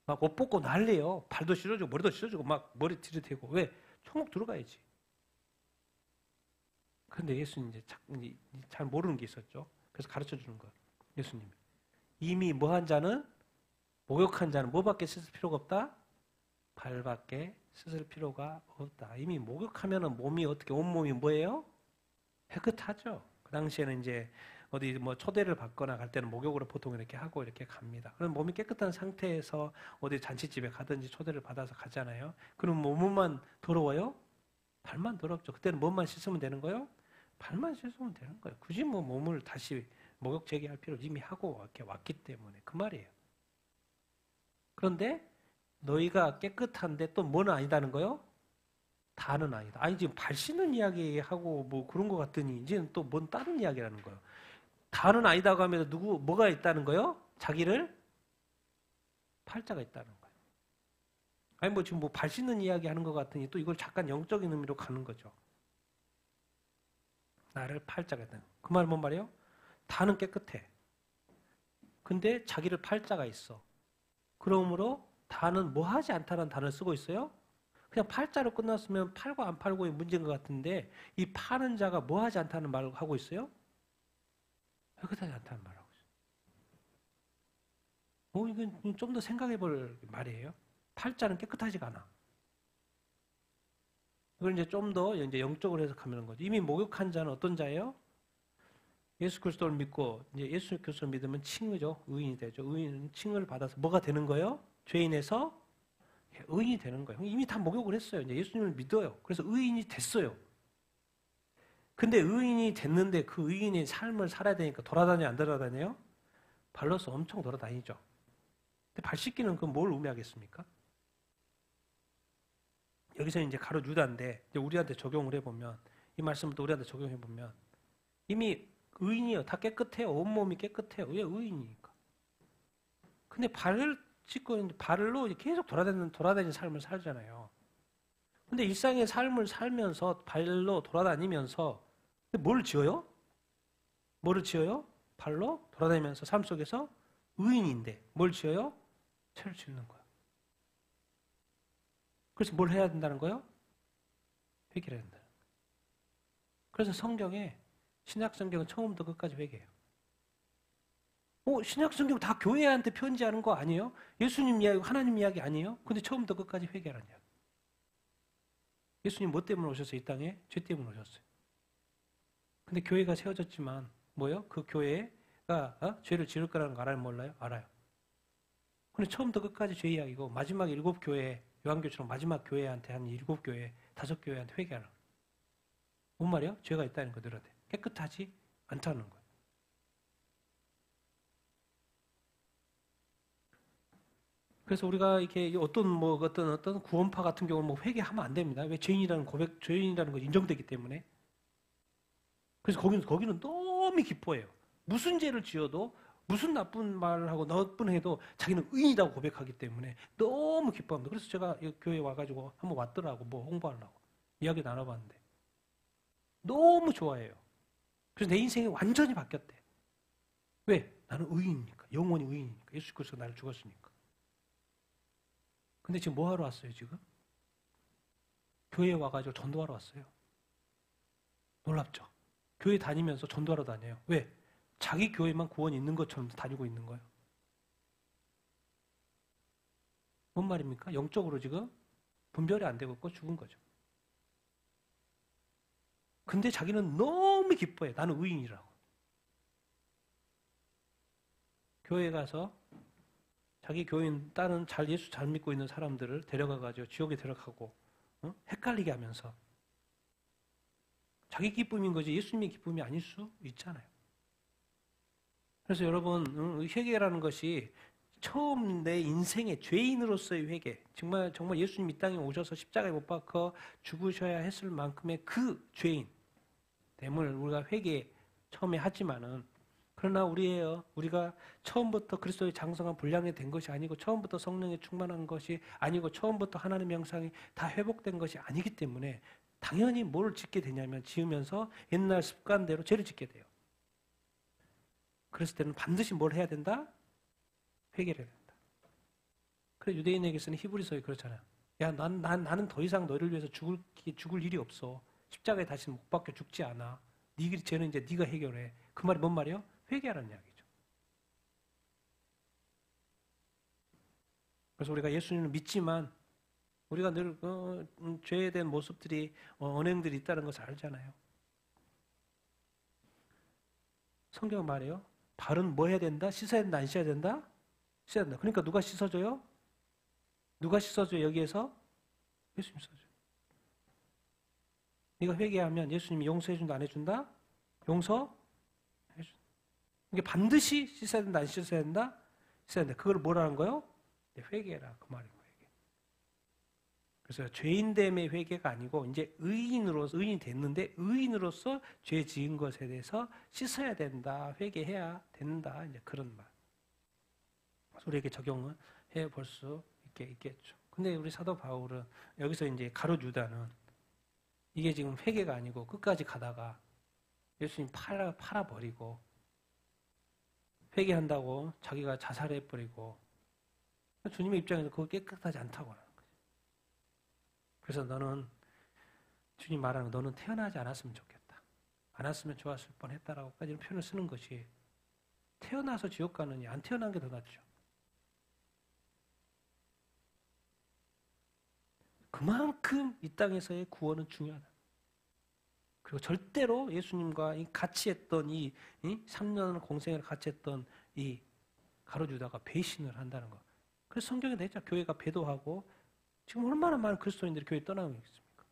막 옷 벗고 난리예요. 발도 씻어주고 머리도 씻어주고 막 머리 들이대고 왜? 천국 들어가야지. 그런데 예수님 이제 잘 모르는 게 있었죠. 그래서 가르쳐 주는 거예요. 예수님이. 이미 뭐한 자는 목욕한 자는 뭐밖에 씻을 필요가 없다? 발밖에 씻을 필요가 없다. 이미 목욕하면은 몸이 어떻게 온몸이 뭐예요? 깨끗하죠. 그 당시에는 이제 어디 뭐 초대를 받거나 갈 때는 목욕으로 보통 이렇게 하고 이렇게 갑니다. 그럼 몸이 깨끗한 상태에서 어디 잔치집에 가든지 초대를 받아서 가잖아요. 그럼 몸만 더러워요? 발만 더럽죠. 그때는 몸만 씻으면 되는 거예요? 발만 씻으면 되는 거예요. 굳이 뭐 몸을 다시 목욕 재개할 필요 이미 하고 이렇게 왔기 때문에 그 말이에요. 그런데 너희가 깨끗한데 또 뭐는 아니다는 거요? 다는 아니다. 아니 지금 발 씻는 이야기하고 뭐 그런 것 같더니 이제는 또 뭔 다른 이야기라는 거예요. 다는 아니다고 하면서 뭐가 있다는 거요? 자기를 팔자가 있다는 거예요. 아니 뭐 지금 뭐 발 씻는 이야기 하는 것 같으니 또 이걸 잠깐 영적인 의미로 가는 거죠. 나를 팔자가 있다. 그 말은 뭔 말이에요? 다는 깨끗해. 근데 자기를 팔자가 있어. 그러므로 다는 뭐 하지 않다는 단어를 쓰고 있어요? 그냥 팔자로 끝났으면 팔고 안 팔고의 문제인 것 같은데 이 파는 자가 뭐 하지 않다는 말을 하고 있어요? 깨끗하지 않다는 말을 하고 있어요. 이건 좀 더 생각해 볼 말이에요. 팔자는 깨끗하지가 않아. 이걸 이제 좀 더 이제 영적으로 해석하는 거죠. 이미 목욕한 자는 어떤 자예요? 예수 그리스도를 믿고 이제 예수 그리스도를 믿으면 칭의죠. 의인이 되죠. 의인은 칭의를 받아서 뭐가 되는 거예요? 죄인에서 의인이 되는 거예요. 이미 다 목욕을 했어요. 이제 예수님을 믿어요. 그래서 의인이 됐어요. 근데 의인이 됐는데 그 의인의 삶을 살아야 되니까 돌아다녀 안 돌아다녀요? 발로서 엄청 돌아다니죠. 근데 발 씻기는 그 뭘 의미하겠습니까? 여기서 이제 가로 유다인데 이제 우리한테 적용을 해보면 이 말씀을 또 우리한테 적용해보면 이미 의인이요. 다 깨끗해요. 온몸이 깨끗해요. 왜 의인이니까. 근데 발을 씻고 발로 계속 돌아다니는 삶을 살잖아요. 근데 일상의 삶을 살면서 발로 돌아다니면서 뭘 지어요? 뭐를 지어요? 발로 돌아다니면서 삶 속에서 의인인데 뭘 지어요? 죄를 짓는 거예요. 그래서 뭘 해야 된다는 거예요? 회개를 해야 된다. 그래서 성경에 신약 성경은 처음부터 끝까지 회개해요. 신약 성경 다 교회한테 편지하는 거 아니에요? 예수님 이야기, 하나님 이야기 아니에요? 근데 처음부터 끝까지 회개하라는 이야기. 예수님 뭐 때문에 오셨어요? 이 땅에? 죄 때문에 오셨어요. 근데 교회가 세워졌지만 뭐예요? 그 교회가 죄를 지을 거라는 거 알아요? 몰라요? 알아요. 근데 처음부터 끝까지 죄 이야기고 마지막 7교회, 요한교회처럼 마지막 교회한테 한 7교회, 5교회한테 회개하라. 뭔 말이에요? 죄가 있다는 거 들어야 돼. 깨끗하지 않다는 거예요. 그래서 우리가 이렇게 어떤 구원파 같은 경우는 뭐 회개하면 안 됩니다. 왜? 죄인이라는 거 인정되기 때문에. 그래서 거기는 너무 기뻐해요. 무슨 죄를 지어도 무슨 나쁜 말을 하고 나쁜 해도 자기는 의인이라고 고백하기 때문에 너무 기뻐합니다. 그래서 제가 교회에 와가지고 한번 왔더라고. 뭐 홍보하려고. 이야기 나눠봤는데. 너무 좋아해요. 그래서 내 인생이 완전히 바뀌었대. 왜? 나는 의인이니까. 영원히 의인이니까. 예수 그리스도가 나를 죽었으니까. 근데 지금 뭐 하러 왔어요, 지금? 교회에 와가지고 전도하러 왔어요. 놀랍죠? 교회 다니면서 전도하러 다녀요. 왜? 자기 교회만 구원이 있는 것처럼 다니고 있는 거예요. 뭔 말입니까? 영적으로 지금 분별이 안 되고 있고 죽은 거죠. 근데 자기는 너무 기뻐해. 나는 의인이라고. 교회에 가서 자기 교인 다른 예수 잘 믿고 있는 사람들을 데려가가지고 지옥에 데려가고 헷갈리게 하면서 자기 기쁨인 거지 예수님의 기쁨이 아닐 수 있잖아요. 그래서 여러분 회개라는 것이 처음 내 인생의 죄인으로서의 회개, 정말 예수님 이 땅에 오셔서 십자가에 못 박혀 죽으셔야 했을 만큼의 그 죄인 됨을 우리가 회개 처음에 하지만은 그러나 우리가 처음부터 그리스도의 장성한 분량이 된 것이 아니고 처음부터 성령에 충만한 것이 아니고 처음부터 하나님의 형상이 다 회복된 것이 아니기 때문에 당연히 뭘 짓게 되냐면 지으면서 옛날 습관대로 죄를 짓게 돼요. 그랬을 때는 반드시 뭘 해야 된다? 회개를 해야 된다. 그래 유대인에게서는 히브리서에 그렇잖아요. 야, 나는 더 이상 너희를 위해서 죽을 일이 없어. 십자가에 다시 못 박혀 죽지 않아. 네 죄는 이제 네가 해결해. 그 말이 뭔 말이에요? 회개하라는 이야기죠. 그래서 우리가 예수님을 믿지만 우리가 늘 죄에 대한 모습들이 언행들이 있다는 것을 알잖아요. 성경 말이에요. 발은 뭐 해야 된다? 씻어야 된다? 안 씻어야 된다? 씻어야 된다. 그러니까 누가 씻어줘요? 누가 씻어줘요? 여기에서? 예수님 씻어줘요. 네가 회개하면 예수님이 용서해준다? 안 해준다? 용서해준다. 이게 반드시 씻어야 된다? 안 씻어야 된다? 씻어야 된다. 그걸 뭐라는 거예요? 회개라. 그 말이에요. 회개. 그래서 죄인됨의 회개가 아니고 이제 의인이 됐는데 의인으로서 죄 지은 것에 대해서 씻어야 된다. 회개해야 된다. 이제 그런 말. 우리에게 적용을 해 볼 수 있겠죠. 근데 우리 사도 바울은 여기서 이제 가룟 유다는 이게 지금 회개가 아니고 끝까지 가다가 예수님 팔아버리고 회개한다고 자기가 자살해버리고 주님의 입장에서 그거 깨끗하지 않다고 하는 거죠. 그래서 너는 주님 말하는 너는 태어나지 않았으면 좋겠다. 안 왔으면 좋았을 뻔했다라고까지 이런 표현을 쓰는 것이 태어나서 지옥 가느니 안 태어난 게 더 낫죠. 그만큼 이 땅에서의 구원은 중요하다. 그리고 절대로 예수님과 같이 했던 이 3년 공생을 같이 했던 이 가룟유다가 배신을 한다는 거. 그래서 성경에 나있죠. 교회가 배도하고 지금 얼마나 많은 그리스도인들이 교회 떠나고 있습니까?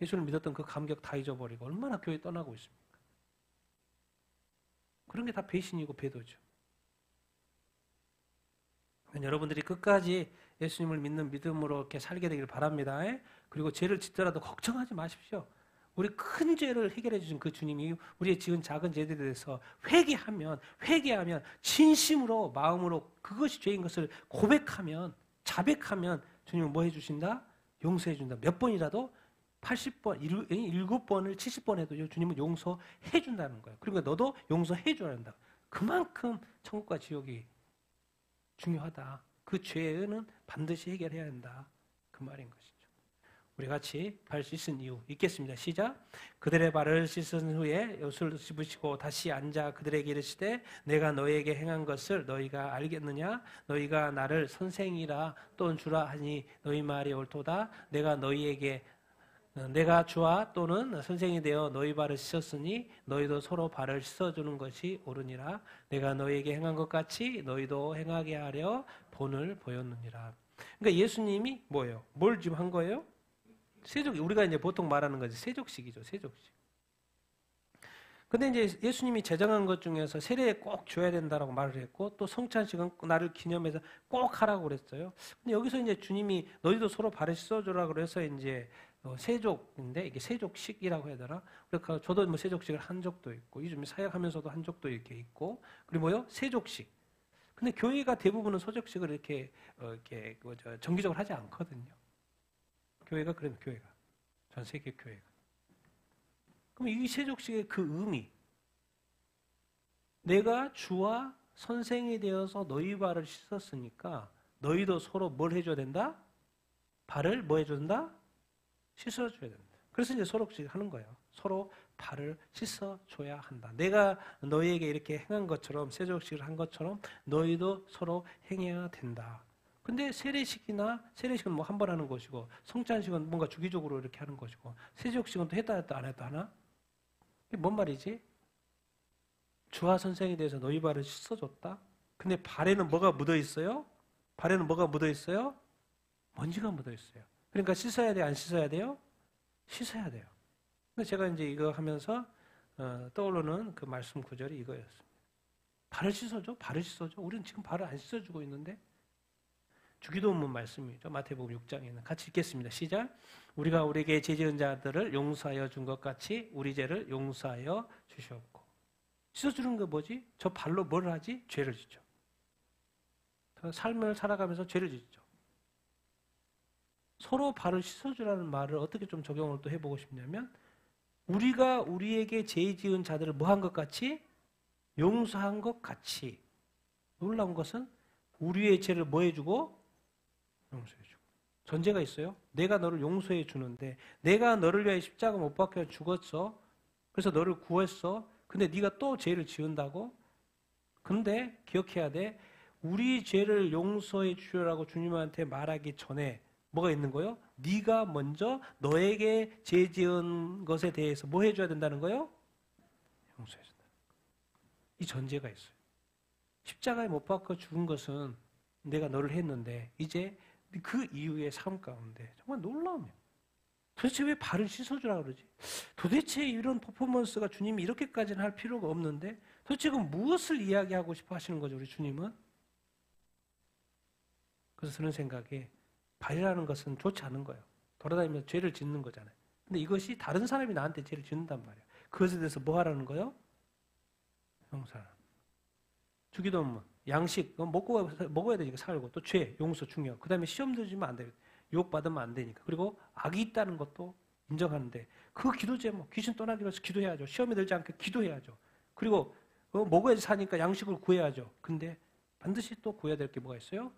예수를 믿었던 그 감격 다 잊어버리고 얼마나 교회 떠나고 있습니까? 그런 게 다 배신이고 배도죠. 여러분들이 끝까지 예수님을 믿는 믿음으로 이렇게 살게 되길 바랍니다. 그리고 죄를 짓더라도 걱정하지 마십시오. 우리 큰 죄를 해결해 주신 그 주님이 우리의 지은 작은 죄들에 대해서 회개하면 진심으로 마음으로 그것이 죄인 것을 고백하면 자백하면 주님은 뭐 해주신다? 용서해 준다. 몇 번이라도 80번, 7번을 70번 해도 주님은 용서해 준다는 거예요. 그러니까 너도 용서해 줘야 한다. 그만큼 천국과 지옥이 중요하다. 그 죄는 반드시 해결해야 한다. 그 말인 것이죠. 우리 같이 발 씻은 이유 읽겠습니다. 시작. 그들의 발을 씻은 후에 옷을 씹으시고 다시 앉아 그들에게 이르시되 내가 너희에게 행한 것을 너희가 알겠느냐? 너희가 나를 선생이라 또는 주라 하니 너희 말이 옳도다. 내가 주와 또는 선생이 되어 너희 발을 씻었으니 너희도 서로 발을 씻어주는 것이 옳으니라. 내가 너희에게 행한 것 같이 너희도 행하게 하려 본을 보였느니라. 그러니까 예수님이 뭐예요? 뭘 지금 한 거예요? 세족, 우리가 이제 보통 말하는 것이 세족식이죠. 세족식. 근데 이제 예수님이 제정한 것 중에서 세례에 꼭 줘야 된다라고 말을 했고 또 성찬식은 나를 기념해서 꼭 하라고 그랬어요. 근데 여기서 이제 주님이 너희도 서로 발을 씻어주라 그래서 이제 세족인데 이게 세족식이라고 해야 되나? 그러니까 저도 뭐 세족식을 한 적도 있고 요즘 사역하면서도 한 적도 이렇게 있고 그리고 뭐요? 세족식. 근데 교회가 대부분은 소족식을 이렇게 정기적으로 하지 않거든요. 교회가 그러면 교회가 전 세계 교회가. 그럼 이 세족식의 그 의미, 내가 주와 선생이 되어서 너희 발을 씻었으니까 너희도 서로 뭘 해줘야 된다? 발을 뭐 해줘야 된다? 씻어줘야 된다. 그래서 이제 소록식 하는 거예요. 서로 발을 씻어줘야 한다. 내가 너희에게 이렇게 행한 것처럼 세족식을 한 것처럼 너희도 서로 행해야 된다. 근데 세례식은 뭐 한 번 하는 것이고 성찬식은 뭔가 주기적으로 이렇게 하는 것이고 세족식은 또 했다 안 했다 하나? 이게 뭔 말이지? 주와 선생에 대해서 너희 발을 씻어줬다? 근데 발에는 뭐가 묻어 있어요? 발에는 뭐가 묻어 있어요? 먼지가 묻어 있어요. 그러니까 씻어야 돼요? 안 씻어야 돼요? 씻어야 돼요. 근데 제가 이제 이거 하면서 떠오르는 그 말씀 구절이 이거였습니다. 발을 씻어줘? 발을 씻어줘? 우리는 지금 발을 안 씻어주고 있는데 주기도문 말씀이죠. 마태복음 6장에는 같이 읽겠습니다. 시작. 우리가 우리에게 죄 지은 자들을 용서하여 준 것 같이 우리 죄를 용서하여 주시옵고. 씻어주는 거 뭐지? 저 발로 뭘 하지? 죄를 짓죠. 삶을 살아가면서 죄를 짓죠. 서로 발을 씻어주라는 말을 어떻게 좀 적용을 또 해보고 싶냐면 우리가 우리에게 죄 지은 자들을 뭐 한 것 같이? 용서한 것 같이. 놀라운 것은 우리의 죄를 뭐 해주고? 용서해주고. 전제가 있어요. 내가 너를 용서해 주는데 내가 너를 위하여 십자가 못 박혀 죽었어. 그래서 너를 구했어. 근데 네가 또 죄를 지은다고? 근데 기억해야 돼. 우리 죄를 용서해 주라고 주님한테 말하기 전에 뭐가 있는 거예요? 네가 먼저 너에게 죄 지은 것에 대해서 뭐 해줘야 된다는 거예요? 용서해 준다. 이 전제가 있어요. 십자가에 못 박혀 죽은 것은 내가 너를 했는데 이제 그 이후의 삶 가운데 정말 놀라우면 도대체 왜 발을 씻어주라 그러지? 도대체 이런 퍼포먼스가 주님이 이렇게까지는 할 필요가 없는데 도대체 그럼 무엇을 이야기하고 싶어 하시는 거죠, 우리 주님은? 그래서 드는 생각에 발이라는 것은 좋지 않은 거예요. 돌아다니면서 죄를 짓는 거잖아요. 근데 이것이 다른 사람이 나한테 죄를 짓는단 말이에요. 그것에 대해서 뭐 하라는 거예요? 용서하라는 거예요. 주기도문, 양식, 먹어야 되니까 살고, 또 죄, 용서 중요하고, 그 다음에 시험 들지면 안 돼요. 유혹받으면 안 되니까. 그리고 악이 있다는 것도 인정하는데, 그 기도 제목, 귀신 떠나기 위해서 기도해야죠. 시험에 들지 않게 기도해야죠. 그리고 먹어야지 사니까 양식을 구해야죠. 근데 반드시 또 구해야 될 게 뭐가 있어요?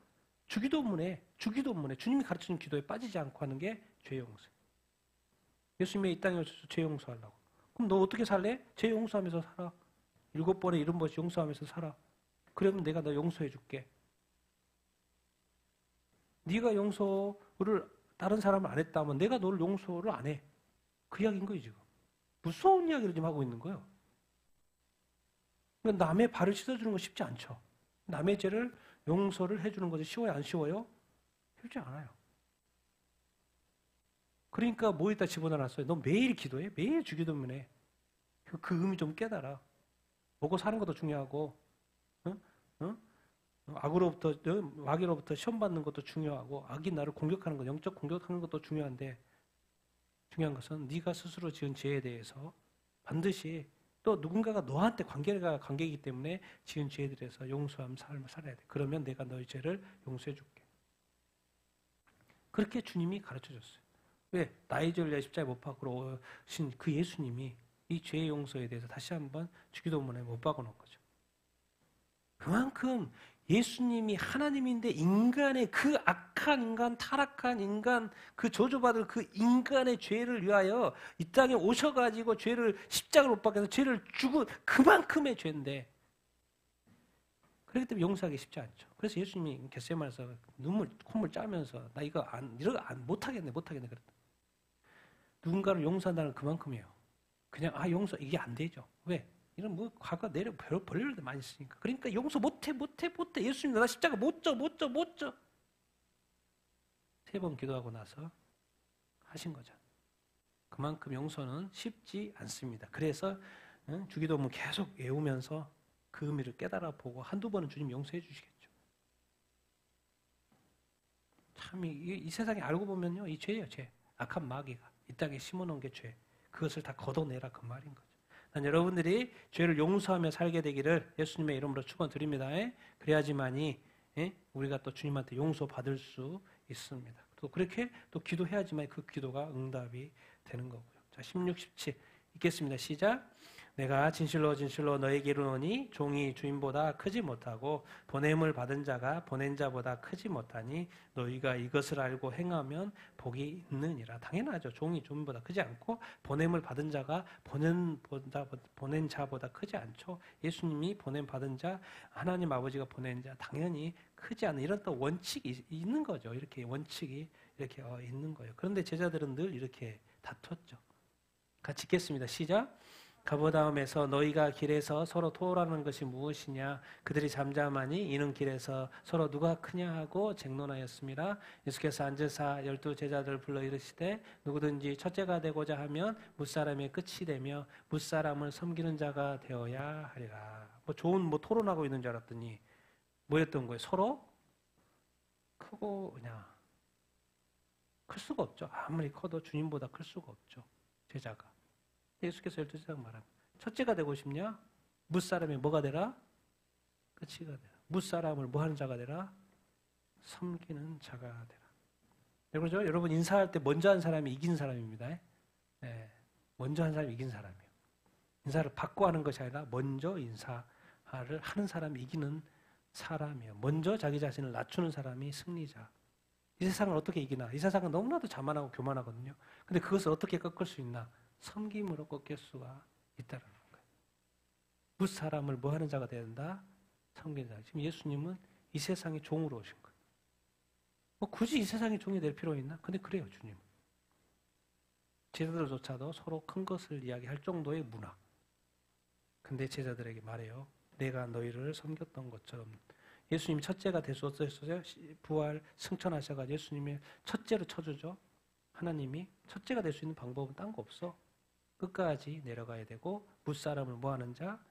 주기도문에 주님이 가르치는 기도에 빠지지 않고 하는 게 죄 용서. 예수님이 이 땅에 오셔서 죄 용서하려고. 그럼 너 어떻게 살래? 죄 용서하면서 살아. 7번에 70번씩 용서하면서 살아. 그러면 내가 너 용서해 줄게. 네가 용서를 다른 사람을 안 했다면 내가 너를 용서를 안 해. 그 이야기인 거예요 지금. 무서운 이야기를 지금 하고 있는 거예요. 그러니까 남의 발을 씻어주는 거 쉽지 않죠. 남의 죄를 용서를 해주는 것이 쉬워요? 안 쉬워요? 쉽지 않아요. 그러니까 뭐에다 집어넣어놨어요? 너 매일 기도해? 매일 주기도문에. 그 의미 좀 깨달아. 먹고 사는 것도 중요하고, 응? 응? 마귀로부터 시험 받는 것도 중요하고, 악이 나를 공격하는 것, 영적 공격하는 것도 중요한데, 중요한 것은 네가 스스로 지은 죄에 대해서 반드시 또 누군가가 너한테 관계이기 때문에 지은 죄에 대해서 용서하면 삶을 살아야 돼. 그러면 내가 너의 죄를 용서해 줄게. 그렇게 주님이 가르쳐 줬어요. 왜? 나의 죄를 내 십자가에 못 박으러 오신 그 예수님이 이 죄의 용서에 대해서 다시 한번 주기도문에 못 박아놓은 거죠. 그만큼 예수님이 하나님인데 인간의 그 악한 인간, 타락한 인간, 그 저주받을 그 인간의 죄를 위하여 이 땅에 오셔가지고 죄를 십자가로 못 박아서 죄를 죽은 그만큼의 죄인데 그렇기 때문에 용서하기 쉽지 않죠. 그래서 예수님이 겟세마네에서 콧물 짜면서 나 이거 못하겠네 그랬다. 누군가를 용서한다는 그만큼이에요. 그냥 용서 이게 안 되죠. 왜? 이런 과거 내려 벌릴 일도 많이 있으니까. 그러니까 용서 못해. 예수님 나 십자가 못 져. 3번 기도하고 나서 하신 거죠. 그만큼 용서는 쉽지 않습니다. 그래서 주기도문 계속 외우면서 그 의미를 깨달아 보고 한두 번은 주님 용서해 주시겠죠. 참 이 세상에 알고 보면요. 이 죄예요, 죄. 악한 마귀가 이 땅에 심어놓은 게 죄. 그것을 다 걷어내라 그 말인 거죠. 난 여러분들이 죄를 용서하며 살게 되기를 예수님의 이름으로 축원드립니다. 그래야지만이 우리가 또 주님한테 용서받을 수 있습니다. 또 그렇게 또 기도해야지만 그 기도가 응답이 되는 거고요. 자, 16, 17 읽겠습니다. 시작. 내가 진실로 너에게 이르노니 종이 주인보다 크지 못하고 보냄을 받은 자가 보낸 자보다 크지 못하니 너희가 이것을 알고 행하면 복이 있느니라. 당연하죠. 종이 주인보다 크지 않고 보냄을 받은 자가 보낸 자보다 크지 않죠. 예수님이 보냄 받은 자, 하나님 아버지가 보낸 자 당연히 크지 않은 이런 또 원칙이 있는 거죠. 이렇게 원칙이 이렇게 있는 거예요. 그런데 제자들은 늘 이렇게 다퉜죠. 같이 읽겠습니다. 시작. 가버나움에서 너희가 길에서 서로 토론하는 것이 무엇이냐? 그들이 잠잠하니 이는 길에서 서로 누가 크냐 하고 쟁론하였습니다. 예수께서 앉으사 12 제자들을 불러 이르시되 누구든지 첫째가 되고자 하면 무사람의 끝이 되며 무사람을 섬기는 자가 되어야 하리라. 좋은 토론하고 있는 줄 알았더니 뭐였던 거예요? 서로 크고 그냥 클 수가 없죠. 아무리 커도 주님보다 클 수가 없죠. 제자가. 예수께서 12제자가 말합니다. 첫째가 되고 싶냐? 무사람이 뭐가 되라? 끝이가 되라. 무사람을 뭐하는 자가 되라? 섬기는 자가 되라. 여러분 인사할 때 먼저 한 사람이 이긴 사람입니다. 네, 먼저 한 사람이 이긴 사람이에요. 인사를 받고 하는 것이 아니라 먼저 인사를 하는 사람이 이기는 사람이에요. 먼저 자기 자신을 낮추는 사람이 승리자. 이 세상을 어떻게 이기나? 이 세상은 너무나도 자만하고 교만하거든요. 근데 그것을 어떻게 꺾을 수 있나? 섬김으로 꺾일 수가 있다는 거예요. 무사람을 뭐 하는 자가 되야 된다? 섬기는 자. 지금 예수님은 이 세상의 종으로 오신 거예요. 굳이 이 세상의 종이 될 필요 있나? 근데 그래요, 주님. 제자들조차도 서로 큰 것을 이야기할 정도의 문화. 근데 제자들에게 말해요. 내가 너희를 섬겼던 것처럼. 예수님이 첫째가 될 수 없었어요. 부활, 승천하셔가지고 예수님이 첫째로 쳐주죠. 하나님이 첫째가 될 수 있는 방법은 딴 거 없어. 끝까지 내려가야 되고 무사람을 뭐하는 자?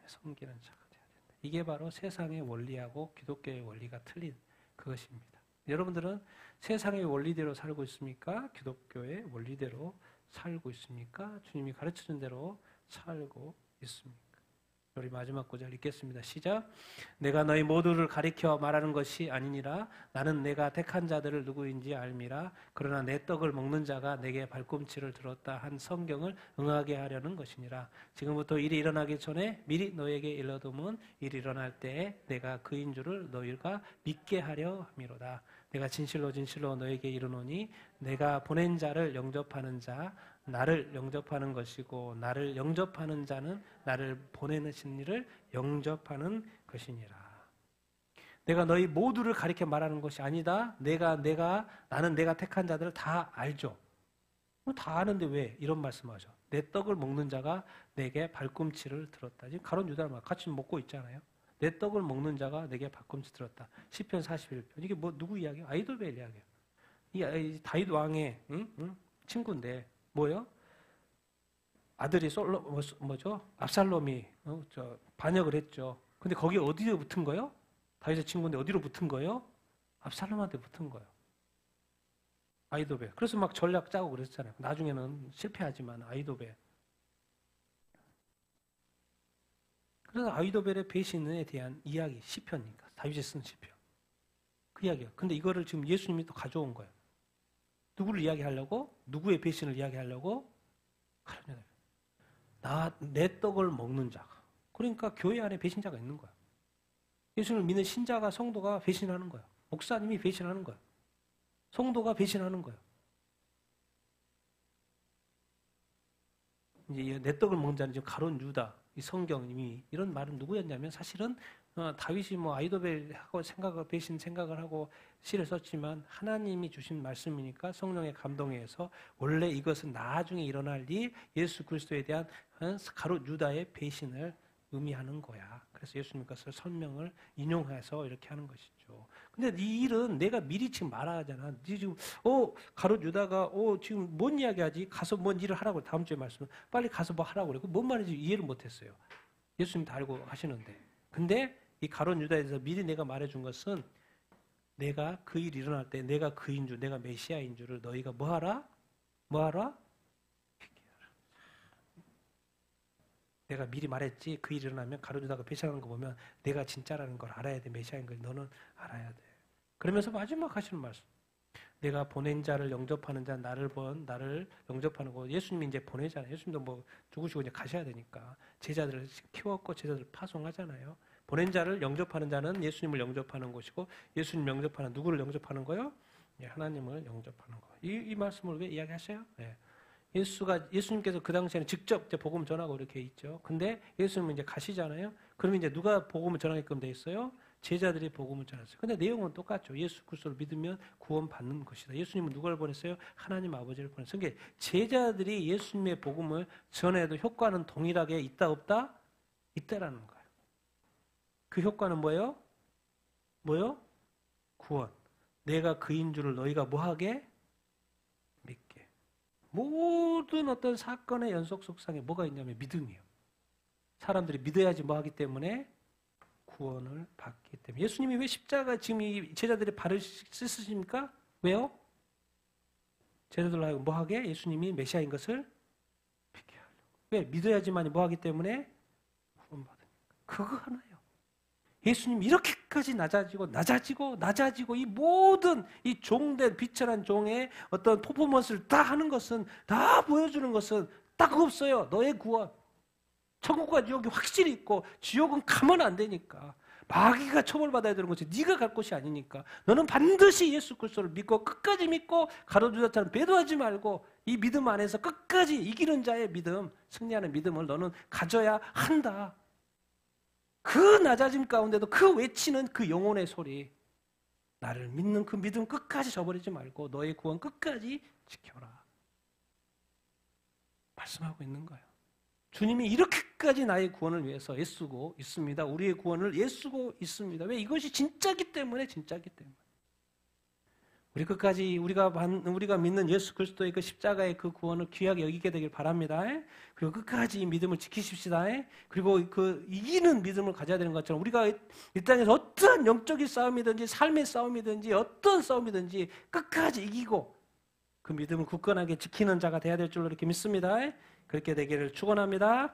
섬기는 자가 돼야 된다. 이게 바로 세상의 원리하고 기독교의 원리가 틀린 그것입니다. 여러분들은 세상의 원리대로 살고 있습니까? 기독교의 원리대로 살고 있습니까? 주님이 가르쳐준 대로 살고 있습니까? 우리 마지막 구절 읽겠습니다. 시작. 내가 너희 모두를 가리켜 말하는 것이 아니니라. 나는 내가 택한 자들을 누구인지 알미라. 그러나 내 떡을 먹는 자가 내게 발꿈치를 들었다 한 성경을 응하게 하려는 것이니라. 지금부터 일이 일어나기 전에 미리 너에게 일러두면 일이 일어날 때에 내가 그인 줄을 너희가 믿게 하려 함이로다. 내가 진실로 진실로 너에게 이르노니 내가 보낸 자를 영접하는 자 나를 영접하는 것이고 나를 영접하는 자는 나를 보내신 이를 영접하는 것이니라. 내가 너희 모두를 가리켜 말하는 것이 아니다. 나는 내가 택한 자들을 다 알죠. 다 아는데 왜 이런 말씀하죠? 내 떡을 먹는 자가 내게 발꿈치를 들었다. 지금 가룟 유다를 같이 먹고 있잖아요. 내 떡을 먹는 자가 내게 발꿈치 들었다. 시편 41편. 이게 뭐 누구 이야기야? 아이도벨 이야기야. 이 다윗 왕의 친구인데 뭐요? 아들이 압살롬이 반역을 했죠. 근데 거기 어디에 붙은 거예요? 다윗의 친구인데 어디로 붙은 거예요? 압살롬한테 붙은 거예요. 아이도벨. 그래서 막 전략 짜고 그랬잖아요. 나중에는 실패하지만 아이도벨. 그래서 아이도벨의 배신에 대한 이야기, 시편이니까 다윗이 쓴 시편. 그 이야기예요. 근데 이거를 지금 예수님이 또 가져온 거예요. 누구를 이야기하려고? 누구의 배신을 이야기하려고? 내 떡을 먹는 자가. 그러니까 교회 안에 배신자가 있는 거야. 예수님을 믿는 신자가, 성도가 배신하는 거야. 목사님이 배신하는 거야. 성도가 배신하는 거야. 이제 내 떡을 먹는 자는 지금 가룟 유다, 이 성경님이 이런 말은 누구였냐면 사실은 다윗이 아이도벨하고 배신 생각을 하고 시를 썼지만 하나님이 주신 말씀이니까 성령의 감동에 의해서 원래 이것은 나중에 일어날 일 예수 그리스도에 대한 가룟 유다의 배신을 의미하는 거야. 그래서 예수님 것을 설명을 인용해서 이렇게 하는 것이죠. 근데 이 일은 내가 미리 지금 말아야 하잖아. 네 지금 가룟 유다가 지금 뭔 이야기하지? 가서 뭔 일을 하라고 다음 주에 말씀. 빨리 가서 뭐 하라고 그래. 뭔 말인지 이해를 못했어요. 예수님 다 알고 하시는데. 근데 이 가룟 유다에 대해서 미리 내가 말해준 것은 내가 그 일이 일어날 때 내가 그인 줄, 내가 메시아인 줄을 너희가 뭐하라? 내가 미리 말했지. 그 일이 일어나면 가룟 유다가 배신하는 거 보면 내가 진짜라는 걸 알아야 돼. 메시아인 걸 너는 알아야 돼. 그러면서 마지막 하시는 말씀. 내가 보낸 자를 영접하는 자, 나를 영접하는 거. 예수님이 이제 보내잖아요. 예수님도 죽으시고 이제 가셔야 되니까. 제자들을 키웠고 제자들을 파송하잖아요. 보낸 자를 영접하는 자는 예수님을 영접하는 것이고 예수님 영접하는 누구를 영접하는 거요? 하나님을 영접하는 거. 이 말씀을 왜 이야기하셔요? 네. 예수님께서 그 당시에는 직접 이제 복음 전하고 이렇게 있죠. 근데 예수님은 이제 가시잖아요. 그러면 이제 누가 복음을 전하게끔 돼 있어요? 제자들이 복음을 전했어요. 근데 내용은 똑같죠. 예수 그리스도를 믿으면 구원받는 것이다. 예수님은 누구를 보냈어요? 하나님 아버지를 보냈어요. 그러니까 제자들이 예수님의 복음을 전해도 효과는 동일하게 있다 없다? 있다라는 거예요. 그 효과는 뭐예요? 구원. 내가 그인 줄을 너희가 뭐하게? 믿게. 모든 어떤 사건의 연속 속상에 뭐가 있냐면 믿음이에요. 사람들이 믿어야지 뭐하기 때문에 구원을 받기 때문에. 예수님이 왜 십자가 지금 이 제자들의 발을 씻으십니까? 왜요? 제자들로 하여금 뭐하게? 예수님이 메시아인 것을 믿게 하려고. 왜? 믿어야지만이 뭐하기 때문에 구원받으니까. 그거 하나예요. 예수님 이렇게까지 낮아지고 이 모든 이 종된 비천한 종의 어떤 퍼포먼스를 다 하는 것은 다 보여주는 것은 딱 없어요. 너의 구원. 천국과 지옥이 확실히 있고 지옥은 가면 안 되니까. 마귀가 처벌받아야 되는 거지. 네가 갈 곳이 아니니까. 너는 반드시 예수 그리스도를 믿고 끝까지 믿고 가룟 유다처럼 배도하지 말고 이 믿음 안에서 끝까지 이기는 자의 믿음, 승리하는 믿음을 너는 가져야 한다. 그 낮아짐 가운데도 그 외치는 그 영혼의 소리, 나를 믿는 그 믿음 끝까지 저버리지 말고 너의 구원 끝까지 지켜라. 말씀하고 있는 거예요. 주님이 이렇게까지 나의 구원을 위해서 애쓰고 있습니다. 우리의 구원을 애쓰고 있습니다. 왜? 이것이 진짜기 때문에. 우리 끝까지 우리가 믿는 예수 그리스도의 그 십자가의 그 구원을 귀하게 여기게 되길 바랍니다. 그리고 끝까지 이 믿음을 지키십시다. 그리고 그 이기는 믿음을 가져야 되는 것처럼 우리가 이 땅에서 어떠한 영적인 싸움이든지 삶의 싸움이든지 어떤 싸움이든지 끝까지 이기고 그 믿음을 굳건하게 지키는 자가 되어야 될 줄로 이렇게 믿습니다. 그렇게 되기를 축원합니다.